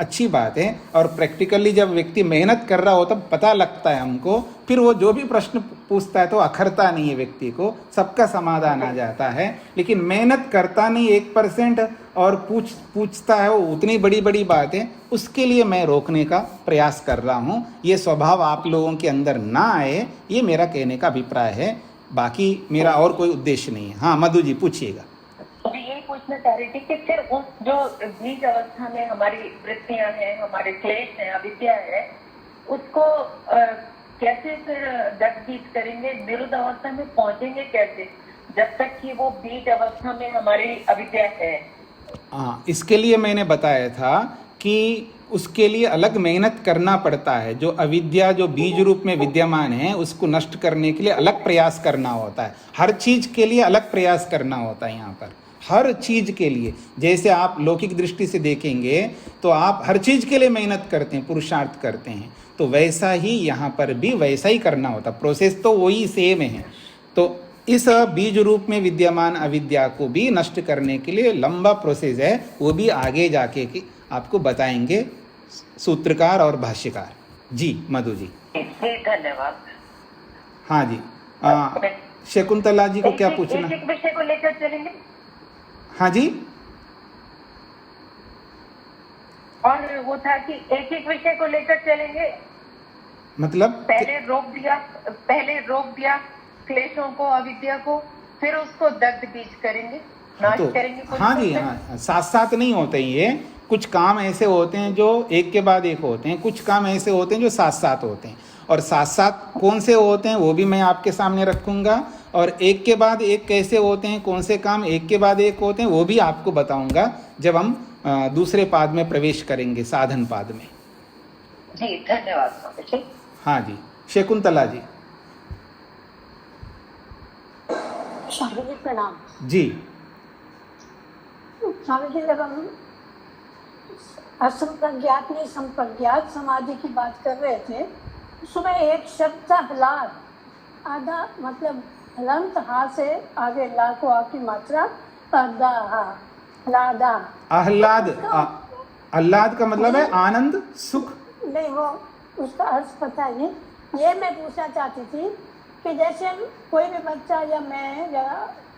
अच्छी बात है। और प्रैक्टिकली जब व्यक्ति मेहनत कर रहा हो तब पता लगता है हमको, फिर वो जो भी प्रश्न पूछता है तो अखरता नहीं है व्यक्ति को, सबका समाधान आ जाता है। लेकिन मेहनत करता नहीं 1% और पूछता है वो उतनी बड़ी बात है, उसके लिए मैं रोकने का प्रयास कर रहा हूँ। ये स्वभाव आप लोगों के अंदर ना आए, ये मेरा कहने का अभिप्राय है, बाकी मेरा और कोई उद्देश्य नहीं है। हाँ मधु जी पूछिएगा। यही पूछना चाह रही थी कि फिर उस जो बीज अवस्था में हमारी वृत्तियां हैं, हमारे क्लेश हैं, अविद्या है, उसको कैसे फिर जग बीज करेंगे? निरुद्ध अवस्था में पहुंचेंगे कैसे, जब तक कि वो बीज अवस्था में हमारी अविद्या है? हाँ, इसके लिए मैंने बताया था कि उसके लिए अलग मेहनत करना पड़ता है। जो अविद्या जो बीज रूप में विद्यमान है उसको नष्ट करने के लिए अलग प्रयास करना होता है। हर चीज के लिए अलग प्रयास करना होता है। यहाँ पर हर चीज के लिए, जैसे आप लौकिक दृष्टि से देखेंगे तो आप हर चीज के लिए मेहनत करते हैं, पुरुषार्थ करते हैं, तो वैसा ही यहाँ पर भी वैसा ही करना होता। प्रोसेस तो वही सेम है। तो इस बीज रूप में विद्यमान अविद्या को भी नष्ट करने के लिए लंबा प्रोसेस है, वो भी आगे जाके कि आपको बताएंगे सूत्रकार और भाष्यकार। जी मधु जी। धन्यवाद। हाँ जी, शकुंतला जी को क्या पूछना? एक विषय को लेकर चलेंगे। हाँ जी, और वो था कि एक विषय को लेकर चलेंगे, मतलब पहले रोक दिया क्लेशों को, अविद्या को, फिर उसको दग्ध बीज करेंगे, नाश करेंगे। हाँ जी, हाँ, साथ साथ नहीं होते ये। कुछ काम ऐसे होते हैं जो एक के बाद एक होते हैं, कुछ काम ऐसे होते हैं जो साथ साथ होते हैं, और साथ साथ कौन से होते हैं वो भी मैं आपके सामने रखूंगा, और एक के बाद एक कैसे होते हैं, कौन से काम एक के बाद एक होते हैं वो भी आपको बताऊंगा जब हम दूसरे पाद में प्रवेश करेंगे, साधन पाद में। जी धन्यवाद स्वामी जी। हाँ जी, शकुंतला जी। स्वामी जी प्रणाम। जी स्वामी जी, जब हम असंप्रज्ञात नहीं संप्रज्ञात समाधि की बात कर रहे थे, उसमें एक शब्द था आह्लाद। आधा मतलब हलंत हा से आगे ला को आ की मात्रा, आह्लाद। आह्लाद, आह्लाद का मतलब है आनंद, सुख। नहीं, वो उसका अर्थ पता है। ये मैं पूछना चाहती थी कि जैसे कोई भी बच्चा या मैं या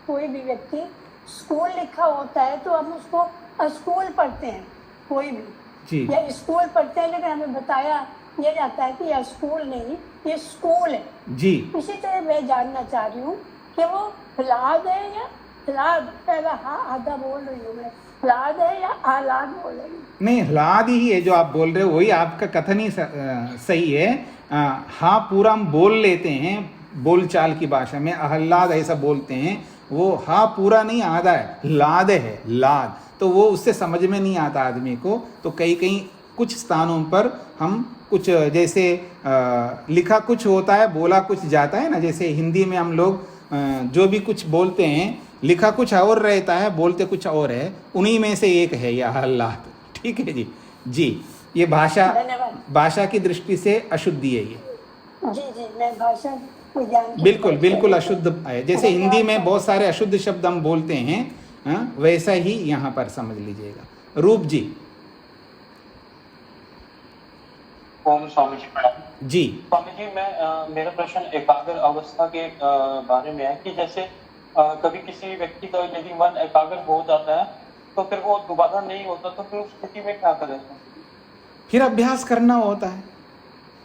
कोई भी व्यक्ति स्कूल लिखा होता है तो हम उसको स्कूल पढ़ते हैं, कोई भी जी या स्कूल पढ़ते हैं, लेकिन हमें बताया ये जाता है कि यह स्कूल नहीं, ये स्कूल है। जी। इसी तरह मैं जानना चाह रही हूँ कि वो फलाद है या फलाद, पहला हाँ आधा बोल रही हूँ मैं, फलाद है या आलाद बोल रही हूँ? नहीं, हलाद ही है जो आप बोल रहे हो, वही आपका कथन ही सही है। हाँ पूरा हम बोल लेते हैं बोलचाल की भाषा में, अहलाद ऐसा बोलते हैं, वो हाँ पूरा नहीं आधा है, लाद है, लाद। तो वो उससे समझ में नहीं आता आदमी को। तो कई कई कुछ स्थानों पर हम कुछ जैसे लिखा कुछ होता है, बोला कुछ जाता है ना। जैसे हिंदी में हम लोग जो भी कुछ बोलते हैं, लिखा कुछ और रहता है, बोलते कुछ और है, उन्हीं में से एक है यह अल्लाह। ठीक है जी। जी, ये भाषा की दृष्टि से अशुद्धि है ये। जी जी, मैं भाषा को जानती हूँ। बिल्कुल बिल्कुल अशुद्ध है। जैसे हिंदी में बहुत सारे अशुद्ध शब्द हम बोलते हैं, वैसा ही यहाँ पर समझ लीजिएगा। रूप जी। ओम स्वामी जी प्रणाम। जी स्वामी जी, मैं मेरा प्रश्न एकाग्र अवस्था के बारे में है कि जैसे कभी किसी व्यक्ति का यदि मन एकाग्र हो जाता है तो फिर वो दोबारा नहीं होता, तो फिर उस स्थिति में क्या करें? फिर अभ्यास करना होता है,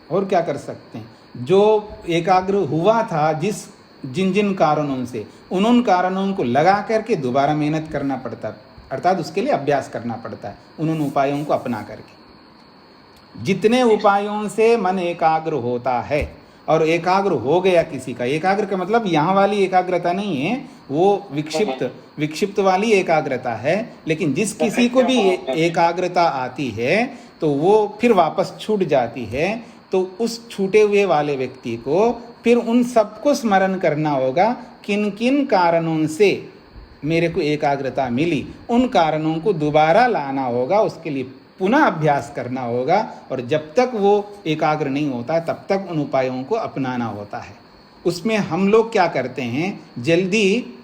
और क्या कर सकते हैं। जो एकाग्र हुआ था जिन जिन कारणों से, उन कारणों को लगा करके दोबारा मेहनत करना पड़ता है, अर्थात उसके लिए अभ्यास करना पड़ता है उन उपायों को अपना करके। जितने उपायों से मन एकाग्र होता है और एकाग्र हो गया किसी का, एकाग्र का मतलब यहाँ वाली एकाग्रता नहीं है, वो विक्षिप्त वाली एकाग्रता है। लेकिन जिस किसी को भी एकाग्रता आती है तो वो फिर वापस छूट जाती है। तो उस छूटे हुए वाले व्यक्ति को फिर उन सबको स्मरण करना होगा, किन किन कारणों से मेरे को एकाग्रता मिली, उन कारणों को दोबारा लाना होगा, उसके लिए पुनः अभ्यास करना होगा। और जब तक वो एकाग्र नहीं होता तब तक उन उपायों को अपनाना होता है। उसमें हम लोग क्या करते हैं, जल्दी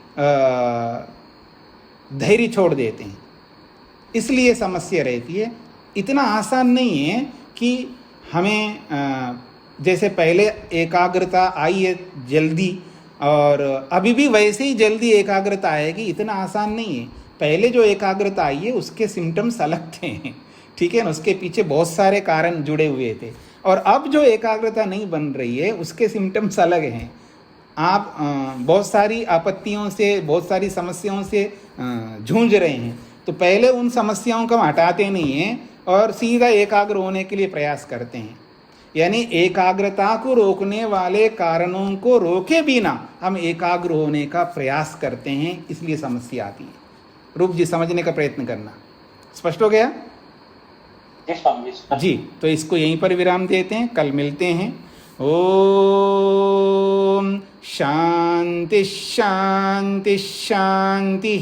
धैर्य छोड़ देते हैं, इसलिए समस्या रहती है। इतना आसान नहीं है कि हमें जैसे पहले एकाग्रता आई है जल्दी और अभी भी वैसे ही जल्दी एकाग्रता आएगी, इतना आसान नहीं है। पहले जो एकाग्रता आई है उसके सिम्टम्स अलग थे, ठीक है ना, उसके पीछे बहुत सारे कारण जुड़े हुए थे। और अब जो एकाग्रता नहीं बन रही है उसके सिम्टम्स अलग हैं। आप बहुत सारी आपत्तियों से, बहुत सारी समस्याओं से जूझ रहे हैं, तो पहले उन समस्याओं को हम हटाते नहीं हैं और सीधा एकाग्र होने के लिए प्रयास करते हैं। यानी एकाग्रता को रोकने वाले कारणों को रोके बिना हम एकाग्र होने का प्रयास करते हैं, इसलिए समस्या आती है। रूप जी, समझने का प्रयत्न करना। स्पष्ट हो गया जी? तो इसको यहीं पर विराम देते हैं, कल मिलते हैं। ओम शांति शांति शांति।